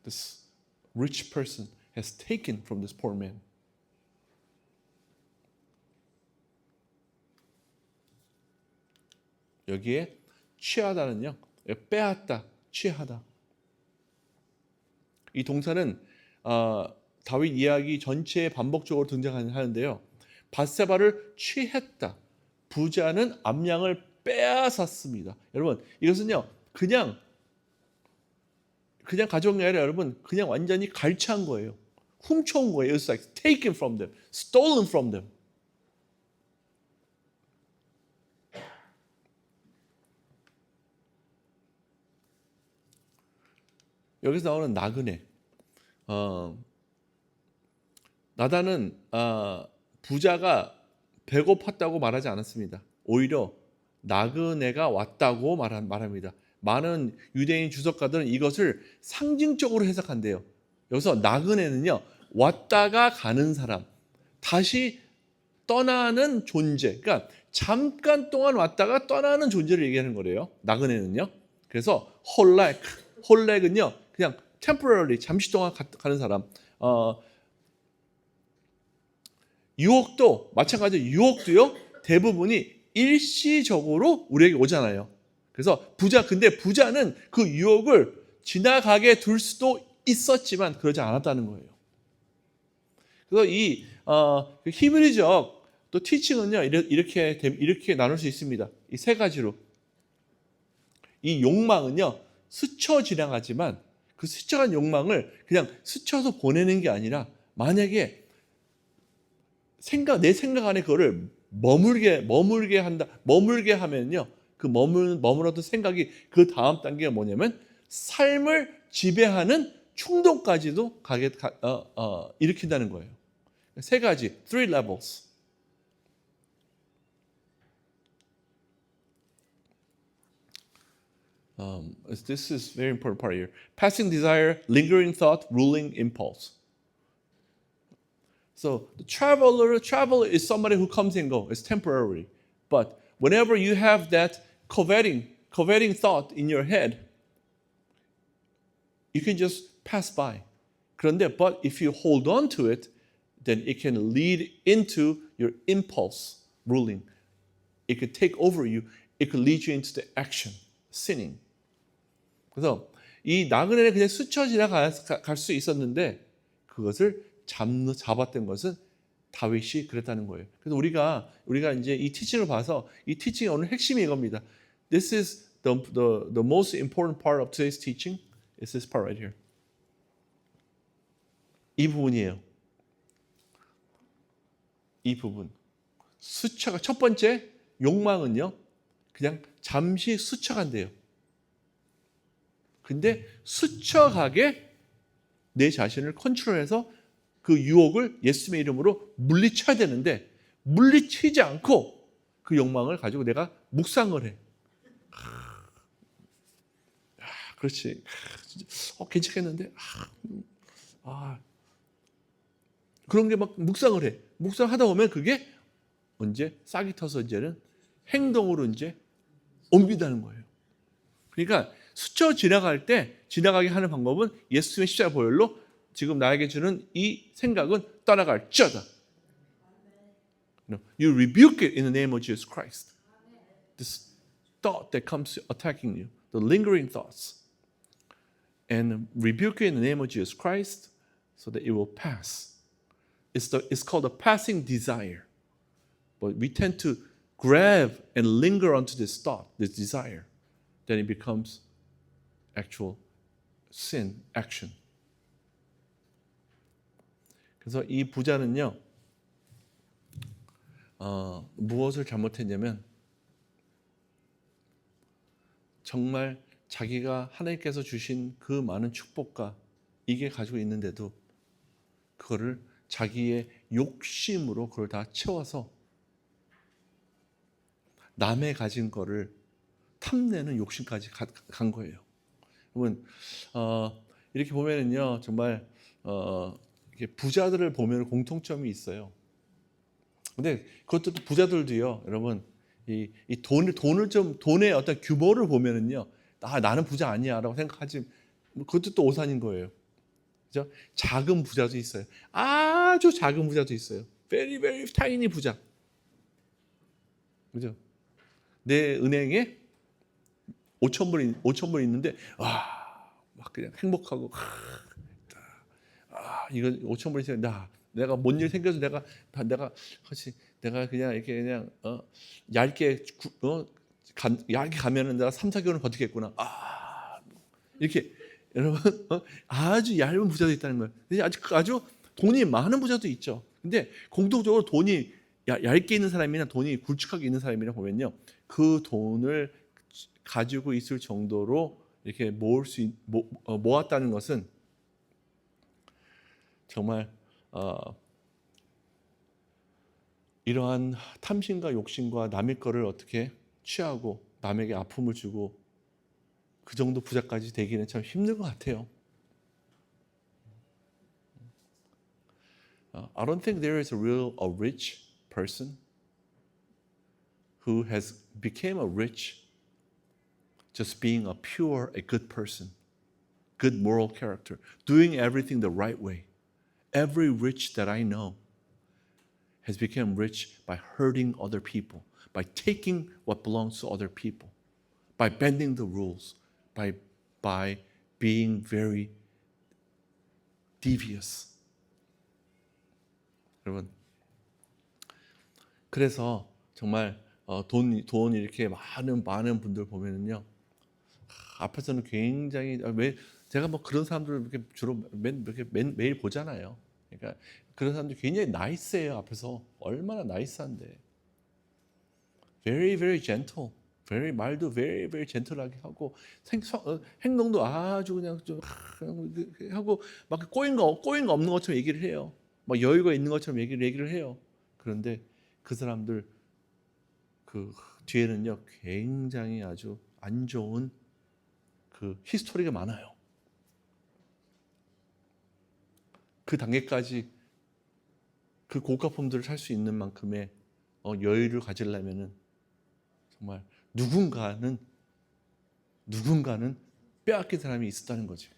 This rich person has taken from this poor man. 여기에 취하다는요, 빼앗다, 취하다. 이 동사는 다윗 이야기 전체에 반복적으로 등장하는데요. 밧세바를 취했다. 부자는 암양을 빼앗았습니다. 여러분, 이것은요, 그냥 가져온 게 아니라 여러분, 그냥 완전히 갈취한 거예요. 훔쳐온 거예요. It's like taken from them, stolen from them. 여기서 나오는 나그네. 나단은 부자가 배고팠다고 말하지 않았습니다. 오히려 나그네가 왔다고 말합니다. 많은 유대인 주석가들은 이것을 상징적으로 해석한대요. 여기서 나그네는요, 왔다가 가는 사람, 다시 떠나는 존재. 그러니까 잠깐 동안 왔다가 떠나는 존재를 얘기하는 거래요. 나그네는요. 그래서 홀렉은요, 그냥 temporarily, 잠시 동안 가는 사람. 유혹도 마찬가지로, 유혹도요, 대부분이 일시적으로 우리에게 오잖아요. 그래서 근데 부자는 그 유혹을 지나가게 둘 수도 있었지만 그러지 않았다는 거예요. 그래서 이 히브리적 또 티칭은요, 이렇게 나눌 수 있습니다. 이 세 가지로. 이 욕망은요, 스쳐 지나가지만 그 스쳐간 욕망을 그냥 스쳐서 보내는 게 아니라, 만약에 내 생각 안에 그거를 머물게 하면요, 그 머물었던 생각이 그 다음 단계가 뭐냐면 삶을 지배하는 충동까지도 일으킨다는 거예요. 세 가지, three levels. This is very important part here. Passing desire, lingering thought, ruling impulse. So the traveler is somebody who comes and goes. It's temporary. But whenever you have that coveting thought in your head, you can just pass by. 그런데, but if you hold on to it, then it can lead into your impulse ruling. It could take over you. It could lead you into the action, sinning. 그래서 이 나그네는 그냥 스쳐 지나갈 수 있었는데 그것을 잡았던 것은 다윗이 그랬다는 거예요. 그래서 우리가 이제 이 티칭을 봐서 이 티칭의 오늘 핵심이 이겁니다. This is the most important part of today's teaching. It's this part right here. 이 부분이에요. 이 부분. 첫 번째 욕망은요. 그냥 잠시 스쳐간대요. 근데 스쳐가게 내 자신을 컨트롤해서 그 유혹을 예수님의 이름으로 물리쳐야 되는데 물리치지 않고 그 욕망을 가지고 내가 묵상을 해. 그렇지. 괜찮겠는데? 그런 게 막 묵상을 해. 묵상하다 보면 그게 언제 싹이 터서 이제는 행동으로 이제 옮긴다는 거예요. 그러니까 스쳐 지나가게 하는 방법은 예수님의 십자가 보혈로 지금 나에게 주는 이 생각은 떠나갈지어다. You rebuke it in the name of Jesus Christ. This thought that comes attacking you, the lingering thoughts, and rebuke it in the name of Jesus Christ, so that it will pass. It's called a passing desire, but we tend to grab and linger onto this thought, this desire, then it becomes actual sin, action. 그래서 이 부자는요, 무엇을 잘못했냐면 정말 자기가 하나님께서 주신 그 많은 축복과 이게 가지고 있는데도 그거를 자기의 욕심으로 그걸 다 채워서 남의 가진 거를 탐내는 욕심까지 간 거예요. 여러분, 이렇게 보면은요, 정말 부자들을 보면 공통점이 있어요. 근데 그것도 부자들도요, 여러분, 이 돈의 어떤 규모를 보면은요, 나는 부자 아니야라고 생각하지, 그것도 또 오산인 거예요. 그죠? 작은 부자도 있어요. 아주 작은 부자도 있어요. Very, very tiny 부자. 그죠? 내 은행에 5,000불 있는데, 막 그냥 행복하고, 이거 5,000불 있으면 내가 뭔 일 생겨서 내가 그냥 이렇게 그냥 얇게 가면은 내가 3, 4개월은 버티겠구나. 이렇게 여러분 아주 얇은 부자도 있다는 거예요. 근데 아주 돈이 많은 부자도 있죠. 근데 공통적으로 돈이 얇게 있는 사람이나 돈이 굵직하게 있는 사람이라 보면요, 그 돈을 가지고 있을 정도로 이렇게 모았다는 것은 정말 이러한 탐심과 욕심과 남의 거를 어떻게 취하고 남에게 아픔을 주고 그 정도 부자까지 되기는 참 힘든 것 같아요. I don't think there is a rich person who has become a rich just being a good person, good moral character, doing everything the right way. Every rich that I know has become rich by hurting other people, by taking what belongs to other people, by bending the rules, by being very devious. 여러분, 그래서 정말 돈 이렇게 많은 분들 보면은요, 앞에서는 굉장히 제가 뭐 그런 사람들을 이렇게 주로 매일 보잖아요. 그러니까 그런 사람들 굉장히 나이스해요. 앞에서 얼마나 나이스한데, very very gentle, 말도 very very gentle하게 하고 행동도 아주 그냥 좀 하고 막 꼬인 거 없는 것처럼 얘기를 해요. 막 여유가 있는 것처럼 얘기를 해요. 그런데 그 사람들 그 뒤에는요 굉장히 아주 안 좋은 그 히스토리가 많아요. 그 단계까지 그 고가품들을 살 수 있는 만큼의 여유를 가지려면은 정말 누군가는 빼앗긴 사람이 있었다는 거죠.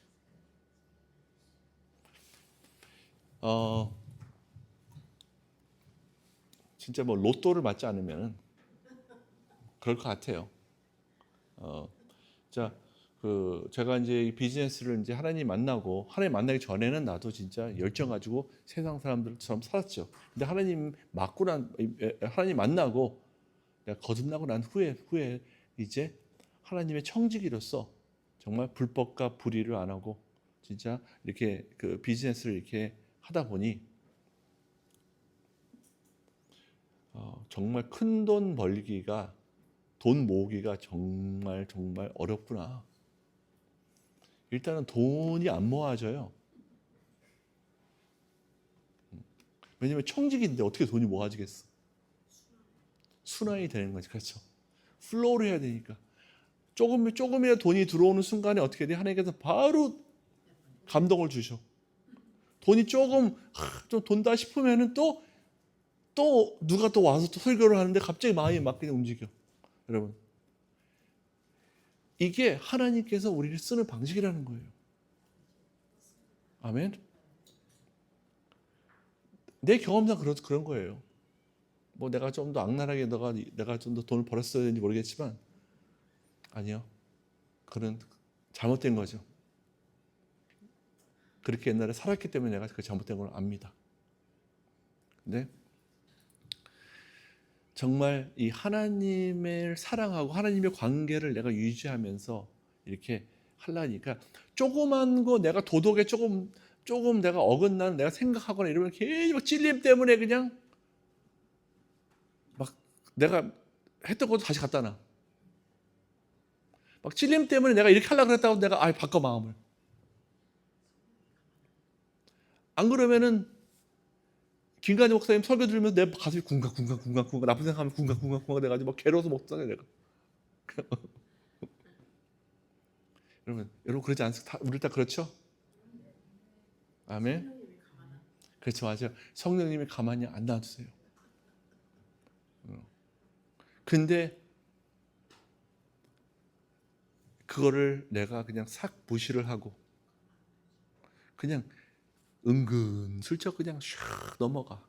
진짜 뭐 로또를 맞지 않으면 그럴 것 같아요. 자, 제가 이제 이 비즈니스를 이제 하나님 만나기 전에는 나도 진짜 열정 가지고 세상 사람들처럼 살았죠. 근데 하나님 만나고 내가 거듭나고 난 후에 이제 하나님의 청지기로서 정말 불법과 불의를 안 하고 진짜 이렇게 그 비즈니스를 이렇게 하다 보니 정말 큰 돈 벌기가 돈 모으기가 정말 어렵구나. 일단은 돈이 안 모아져요. 왜냐면 청직인데 어떻게 돈이 모아지겠어? 순환이 되는 거지. 그렇죠. 플로우를 해야 되니까. 조금이라도 돈이 들어오는 순간에 어떻게 돼? 하나님께서 바로 감동을 주셔. 돈이 조금 좀 돈다 싶으면은 또 누가 또 와서 또 설교를 하는데 갑자기 마음이 막 그냥 움직여. 여러분, 이게 하나님께서 우리를 쓰는 방식이라는 거예요. 아멘. 내 경험상 그런 거예요. 뭐 내가 좀 더 악랄하게 내가 좀 더 돈을 벌었어야 되는지 모르겠지만 아니요. 그런 잘못된 거죠. 그렇게 옛날에 살았기 때문에 내가 그 잘못된 걸 압니다. 근데 정말 이 하나님을 사랑하고 하나님의 관계를 내가 유지하면서 이렇게 하려니까 조그만 거 내가 도덕에 조금 내가 어긋나는 내가 생각하거나 이러면 괜히 막 찔림 때문에 그냥 막 내가 했던 것도 다시 갖다 놔. 막 찔림 때문에 내가 이렇게 하려고 그랬다고 내가 바꿔 마음을. 안 그러면은 김관희 목사님 설교 들으면서 내 가슴이 쿵쾅 나쁜 생각하면 쿵쾅 돼가지고 막 괴로워서 못 살아 내가. 여러분 그러지 않습니까? 우리 다 그렇죠? 아멘. 그렇죠, 맞아요. 성령님이 가만히 안 놔두세요. 근데 그거를 내가 그냥 싹 무시를 하고 그냥 은근슬쩍 그냥 샥 넘어가.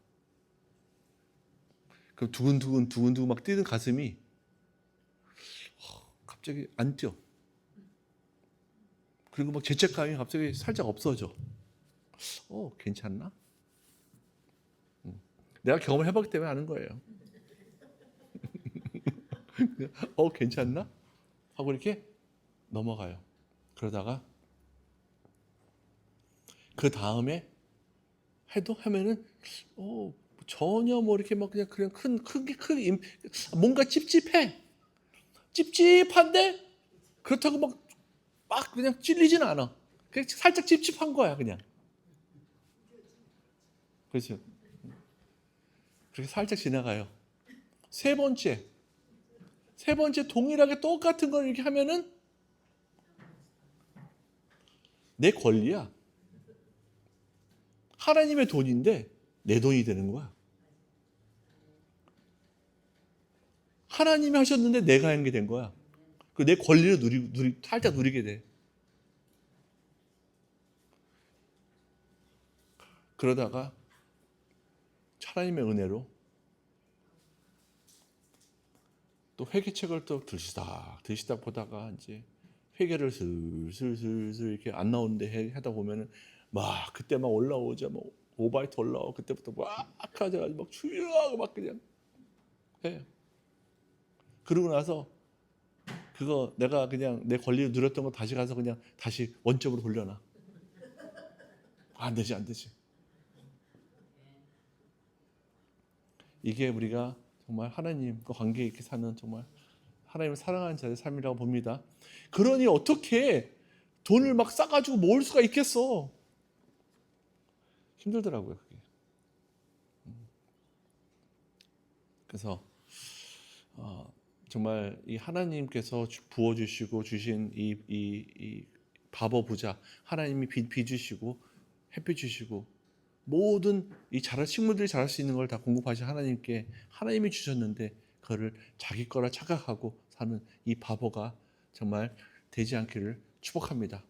그럼 두근두근 막 뛰는 가슴이 갑자기 안 뛰어. 그리고 막 죄책감이 갑자기 살짝 없어져. 괜찮나? 내가 경험을 해봤기 때문에 아는 거예요. 괜찮나? 하고 이렇게 넘어가요. 그러다가 그 다음에 하면은 전혀 뭐 이렇게 막 그냥 크게 뭔가 찝찝한데 그렇다고 막 그냥 찔리지는 않아. 그냥 살짝 찝찝한 거야 그냥. 그렇죠. 그렇게 살짝 지나가요. 세 번째 동일하게 똑같은 걸 이렇게 하면은 내 권리야. 하나님의 돈인데 내 돈이 되는 거야. 하나님이 하셨는데 내가 한 게 된 거야. 그 내 권리를 살짝 누리게 돼. 그러다가 하나님의 은혜로 또 회개책을 또 들시다 보다가 이제 회개를 슬슬 이렇게 안 나오는데 하다 보면은 막 그때 막 올라오자 막 오바이트 올라오고 그때부터 막 하자가지고 막 주여하고 막 그냥 해. 그러고 나서 그거 내가 그냥 내 권리를 누렸던 거 다시 가서 그냥 다시 원점으로 돌려놔. 안 되지. 이게 우리가 정말 하나님과 관계 있게 사는 정말 하나님을 사랑하는 자의 삶이라고 봅니다. 그러니 어떻게 돈을 막 싸가지고 모을 수가 있겠어? 힘들더라고요 그게. 그래서 정말 이 하나님께서 부어주시고 주신 이 바보 부자, 하나님이 비 주시고 햇빛 주시고 모든 이 식물들이 자랄 수 있는 걸 다 공급하신 하나님께 하나님이 주셨는데 그거를 자기 거라 착각하고 사는 이 바보가 정말 되지 않기를 축복합니다.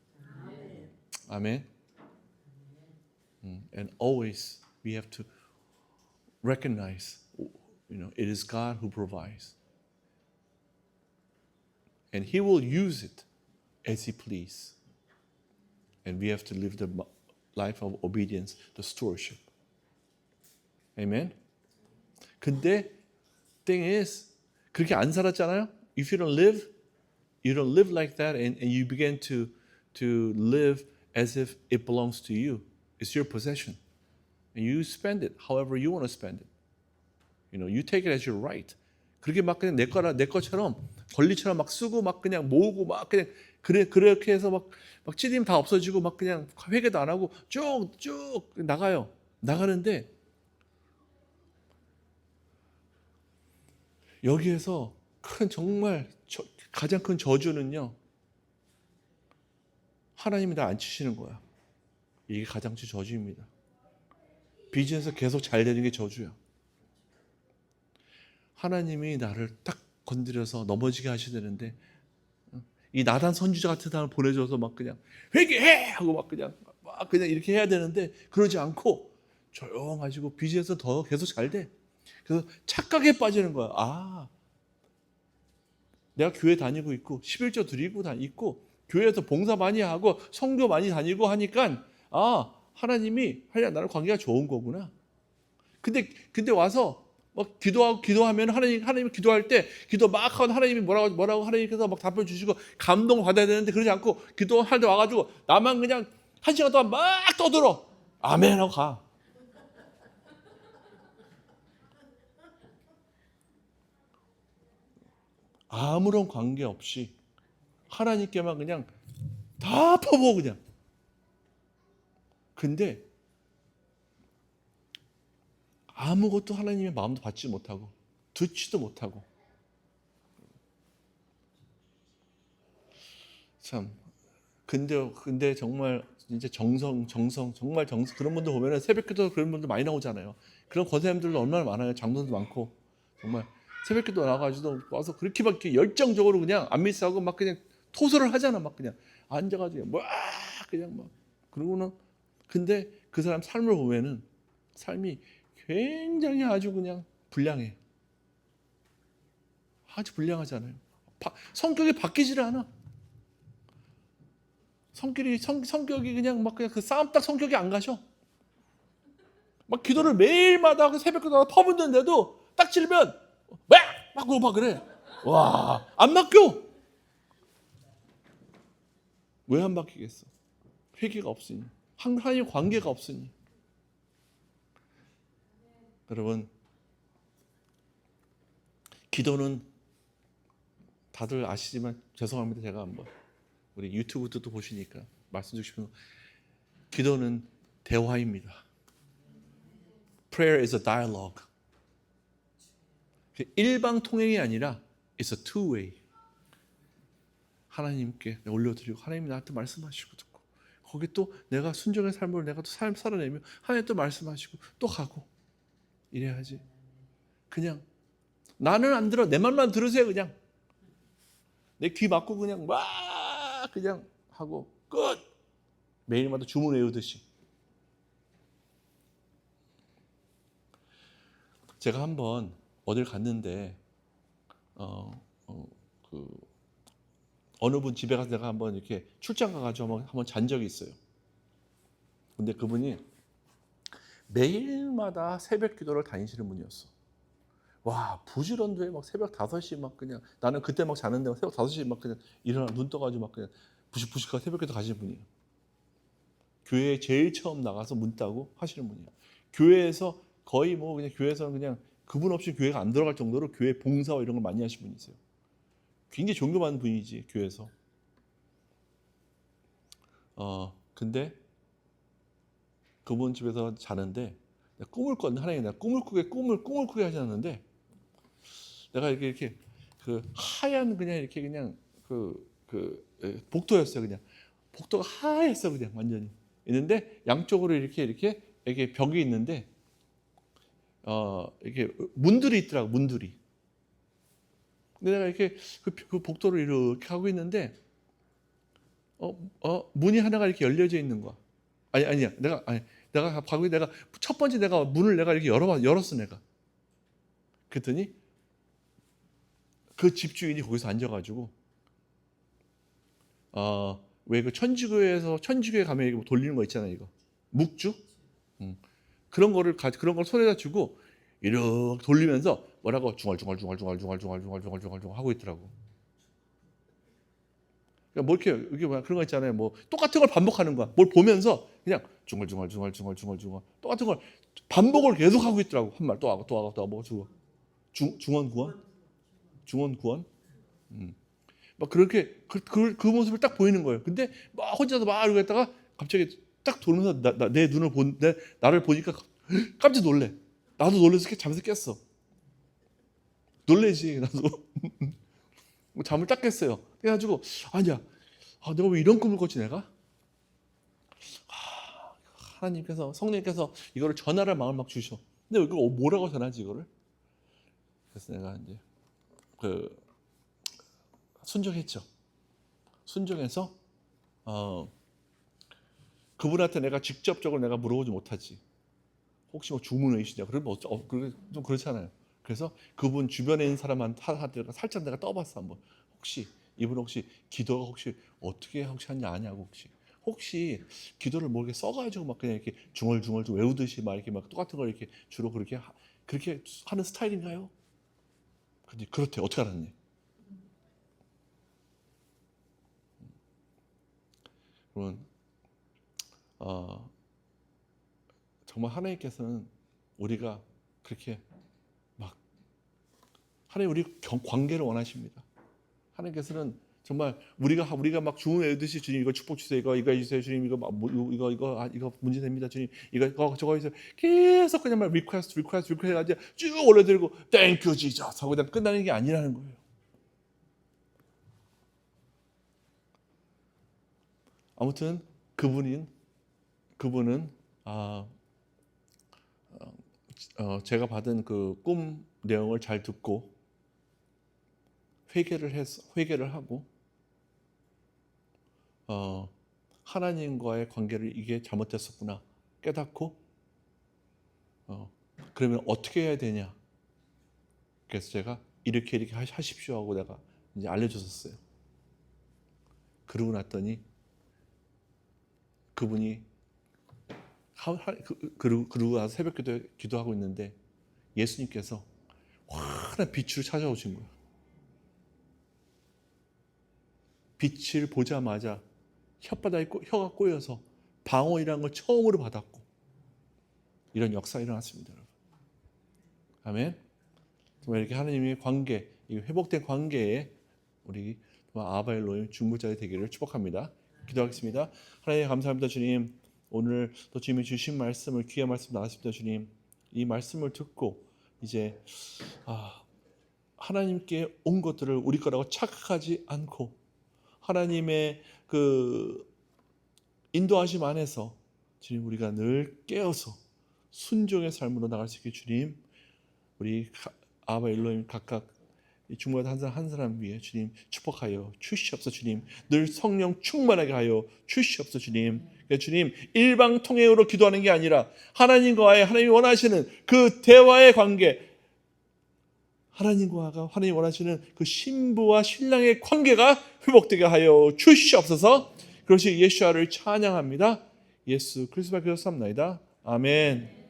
아멘. And always we have to recognize, it is God who provides, and He will use it as He please. And we have to live the life of obedience, the stewardship. Amen. 근데 thing is 그렇게 안 살았잖아요. If you don't live like that, and you begin to live as if it belongs to you. It's your possession. And you spend it however you want to spend it. You take it as your right. 그렇게 막 그냥 내 것처럼 권리처럼 막 쓰고 막 그냥 모으고 막 그냥 그렇게 해서 막 찌림 다 없어지고 막 그냥 회개도 안 하고 쭉 나가요. 나가는데 여기에서 정말 가장 큰 저주는요. 하나님이 나 안 치시는 거야. 이게 가장 큰 저주입니다. 비즈니스 계속 잘 되는 게 저주야. 하나님이 나를 딱 건드려서 넘어지게 하시되는데 이 나단 선지자 같은 사람을 보내줘서 막 그냥 회개해 하고 막 그냥 이렇게 해야 되는데 그러지 않고 조용하시고 비즈니스 더 계속 잘 돼. 그래서 착각에 빠지는 거야. 내가 교회 다니고 있고 11조 드리고 있고 교회에서 봉사 많이 하고 성교 많이 다니고 하니까 하나님이 나랑 관계가 좋은 거구나. 근데 와서 막 기도하면 하나님이 기도할 때 기도 막 하고 하나님이 뭐라고 하나님께서 막 답변 주시고 감동을 받아야 되는데 그러지 않고 기도할 때 와가지고 나만 그냥 1시간 동안 막 떠들어. 아멘 하고 가. 아무런 관계 없이 하나님께만 그냥 다 퍼부어 그냥. 근데 아무것도 하나님의 마음도 받지 못하고 듣지도 못하고 참 근데 정말 진짜 정말 그런 분들 보면은 새벽기도 그런 분들 많이 나오잖아요. 그런 권사님들도 얼마나 많아요. 장로도 많고 정말 새벽기도 나가지고 와서 그렇게 막 열정적으로 그냥 안미스하고 막 그냥 토설을 하잖아. 막 그냥 앉아가지고 막 그냥 막 그러고는 근데 그 사람 삶을 보면은 삶이 굉장히 아주 그냥 불량해. 아주 불량하잖아요. 성격이 바뀌지를 않아. 성격이 그냥 막 그냥 그 싸움딱 성격이 안 가셔. 막 기도를 매일마다 하고 새벽기도 퍼붓는데도 딱 찌르면 막 그래. 와, 안 맡겨. 왜 안 맡기겠어? 회개가 없으니. 하나님 관계가 없으니. 여러분, 기도는 다들 아시지만 죄송합니다. 제가 한번 우리 유튜브도 또 보시니까 말씀 주고 싶은 거. 기도는 대화입니다. Prayer is a dialogue. 일방통행이 아니라 it's a two-way. 하나님께 올려드리고 하나님이 나한테 말씀하시고 듣고 거기 또 내가 순종의 삶을 내가 또 삶 살아내며 하나님 또 말씀하시고 또 가고 이래야지. 그냥 나는 안 들어. 내 말만 들으세요. 그냥 내 귀 막고 그냥 막 그냥 하고 끝. 매일마다 주문 외우듯이. 제가 한번 어딜 갔는데 어느 분 집에 가서 내가 한번 이렇게 출장 가가지고 한번 잔 적이 있어요. 근데 그분이 매일마다 새벽 기도를 다니시는 분이었어. 와, 부지런도에 막 새벽 5시 막 그냥 나는 그때 막 자는데 새벽 5시 막 그냥 일어나 눈 떠가지고 막 그냥 부식부식하고 새벽 기도 가시는 분이에요. 교회에 제일 처음 나가서 문 따고 하시는 분이에요. 교회에서 거의 뭐 그냥 교회에서는 그냥 그분 없이 교회가 안 들어갈 정도로 교회 봉사와 이런 걸 많이 하시는 분이세요. 굉장히 존경받는 분이지 교회에서. 근데 그분 집에서 자는데 꿈을 꿨는데 하나님이 내가 꿈을 꾸게 하셨는데 내가 이렇게 그 하얀 그냥 이렇게 그냥 복도였어요. 그냥 복도가 하얗어 그냥 완전히 있는데 양쪽으로 이렇게 벽이 있는데 이렇게 문들이 있더라고 문들이. 근데 내가 이렇게 그 복도를 이렇게 하고 있는데 문이 하나가 이렇게 열려져 있는 거야. 아니야. 내가 가고 내가 첫 번째 내가 문을 내가 이렇게 열었어 내가. 그랬더니 그 집주인이 거기서 앉아가지고 왜 그 천주교에 가면 이거 돌리는 거 있잖아요 이거 묵주 그런 걸 손에다 주고 이렇게 돌리면서 뭐라고 중얼중얼 하고 있더라고. 그러니까 뭐 이게 뭐야 그런 거 있잖아요. 뭐 똑같은 걸 반복하는 거야. 뭘 보면서 그냥 중얼중얼 똑같은 걸 반복을 계속 하고 있더라고. 한 말 또 하고 뭐 중원구원. 막 그렇게 그 모습을 딱 보이는 거예요. 근데 막 혼자서 막 이러고 있다가 갑자기 딱 돌면서 내 눈을 나를 보니까 깜짝 놀래. 나도 놀라서 잠에서 깼어. 놀래지 나도. 잠을 딱 깼어요. 그래가지고 아니야. 내가 왜 이런 꿈을 꿨지 내가? 하나님께서 성령님께서 이거를 전하라 마음을 막 주셔. 근데 이거 뭐라고 전하지 이거를? 그래서 내가 이제 순종했죠. 순종해서 그분한테 내가 직접적으로 내가 물어보지 못하지. 혹시 뭐 주문의시냐? 그러면 좀 그렇잖아요. 그래서 그분 주변에 있는 사람한테 살짝 내가 떠봤어 한번. 혹시 이분 혹시 기도가 혹시 어떻게 하냐 아냐고 혹시 기도를 뭐 이렇게 써가지고 막 그냥 이렇게 중얼중얼 외우듯이 막 이렇게 막 똑같은 걸 이렇게 주로 그렇게 하는 스타일인가요? 근데 그렇대. 어떻게 알았니? 그러면 정말 하나님께서는 우리가 그렇게 막 하나님 우리 관계를 원하십니다. 하나님께서는 정말 우리가 막 주문 외우듯이 주님 이거 축복 주세요. 이거 해주세요. 주님 이거 문제 됩니다. 주님 이거 저거 해주세요. 계속 그냥 막 리퀘스트 해가지고 쭉 올려드리고 땡큐 지저스 하고 그냥 끝나는 게 아니라는 거예요. 아무튼 그분은 제가 받은 그 꿈 내용을 잘 듣고 회개를 하고 하나님과의 관계를 이게 잘못됐었구나 깨닫고 그러면 어떻게 해야 되냐. 그래서 제가 이렇게 하십시오 하고 내가 이제 알려줬었어요. 그러고 났더니 그분이 그러고 나서 새벽 기도하고 있는데 예수님께서 환한 빛으로 찾아오신 거예요. 빛을 보자마자 혓바닥에 혀가 꼬여서 방언이라는 걸 처음으로 받았고 이런 역사가 일어났습니다. 여러분. 아멘. 정말 이렇게 하나님의 관계, 이 회복된 관계에 우리 아바 엘로힘 중보자의 되기를 축복합니다. 기도하겠습니다. 하나님 감사합니다. 주님 오늘 또 주님이 주신 말씀을 귀한 말씀 나왔습니다. 주님 이 말씀을 듣고 이제 하나님께 온 것들을 우리 거라고 착각하지 않고 하나님의 그 인도하심 안에서 주님 우리가 늘 깨어서 순종의 삶으로 나갈 수 있게 주님 우리 아바 엘로힘 각각 중보자 한 사람 위에 주님 축복하여 주시옵소서. 주님 늘 성령 충만하게 하여 주시옵소서. 주님 주님 일방통행으로 기도하는 게 아니라 하나님과의 하나님이 원하시는 그 대화의 관계 하나님과 하나님 원하시는 그 신부와 신랑의 관계가 회복되게 하여 주시옵소서. 그것이 예수와를 찬양합니다. 예수 그리스도의 기도를 삼나이다. 아멘.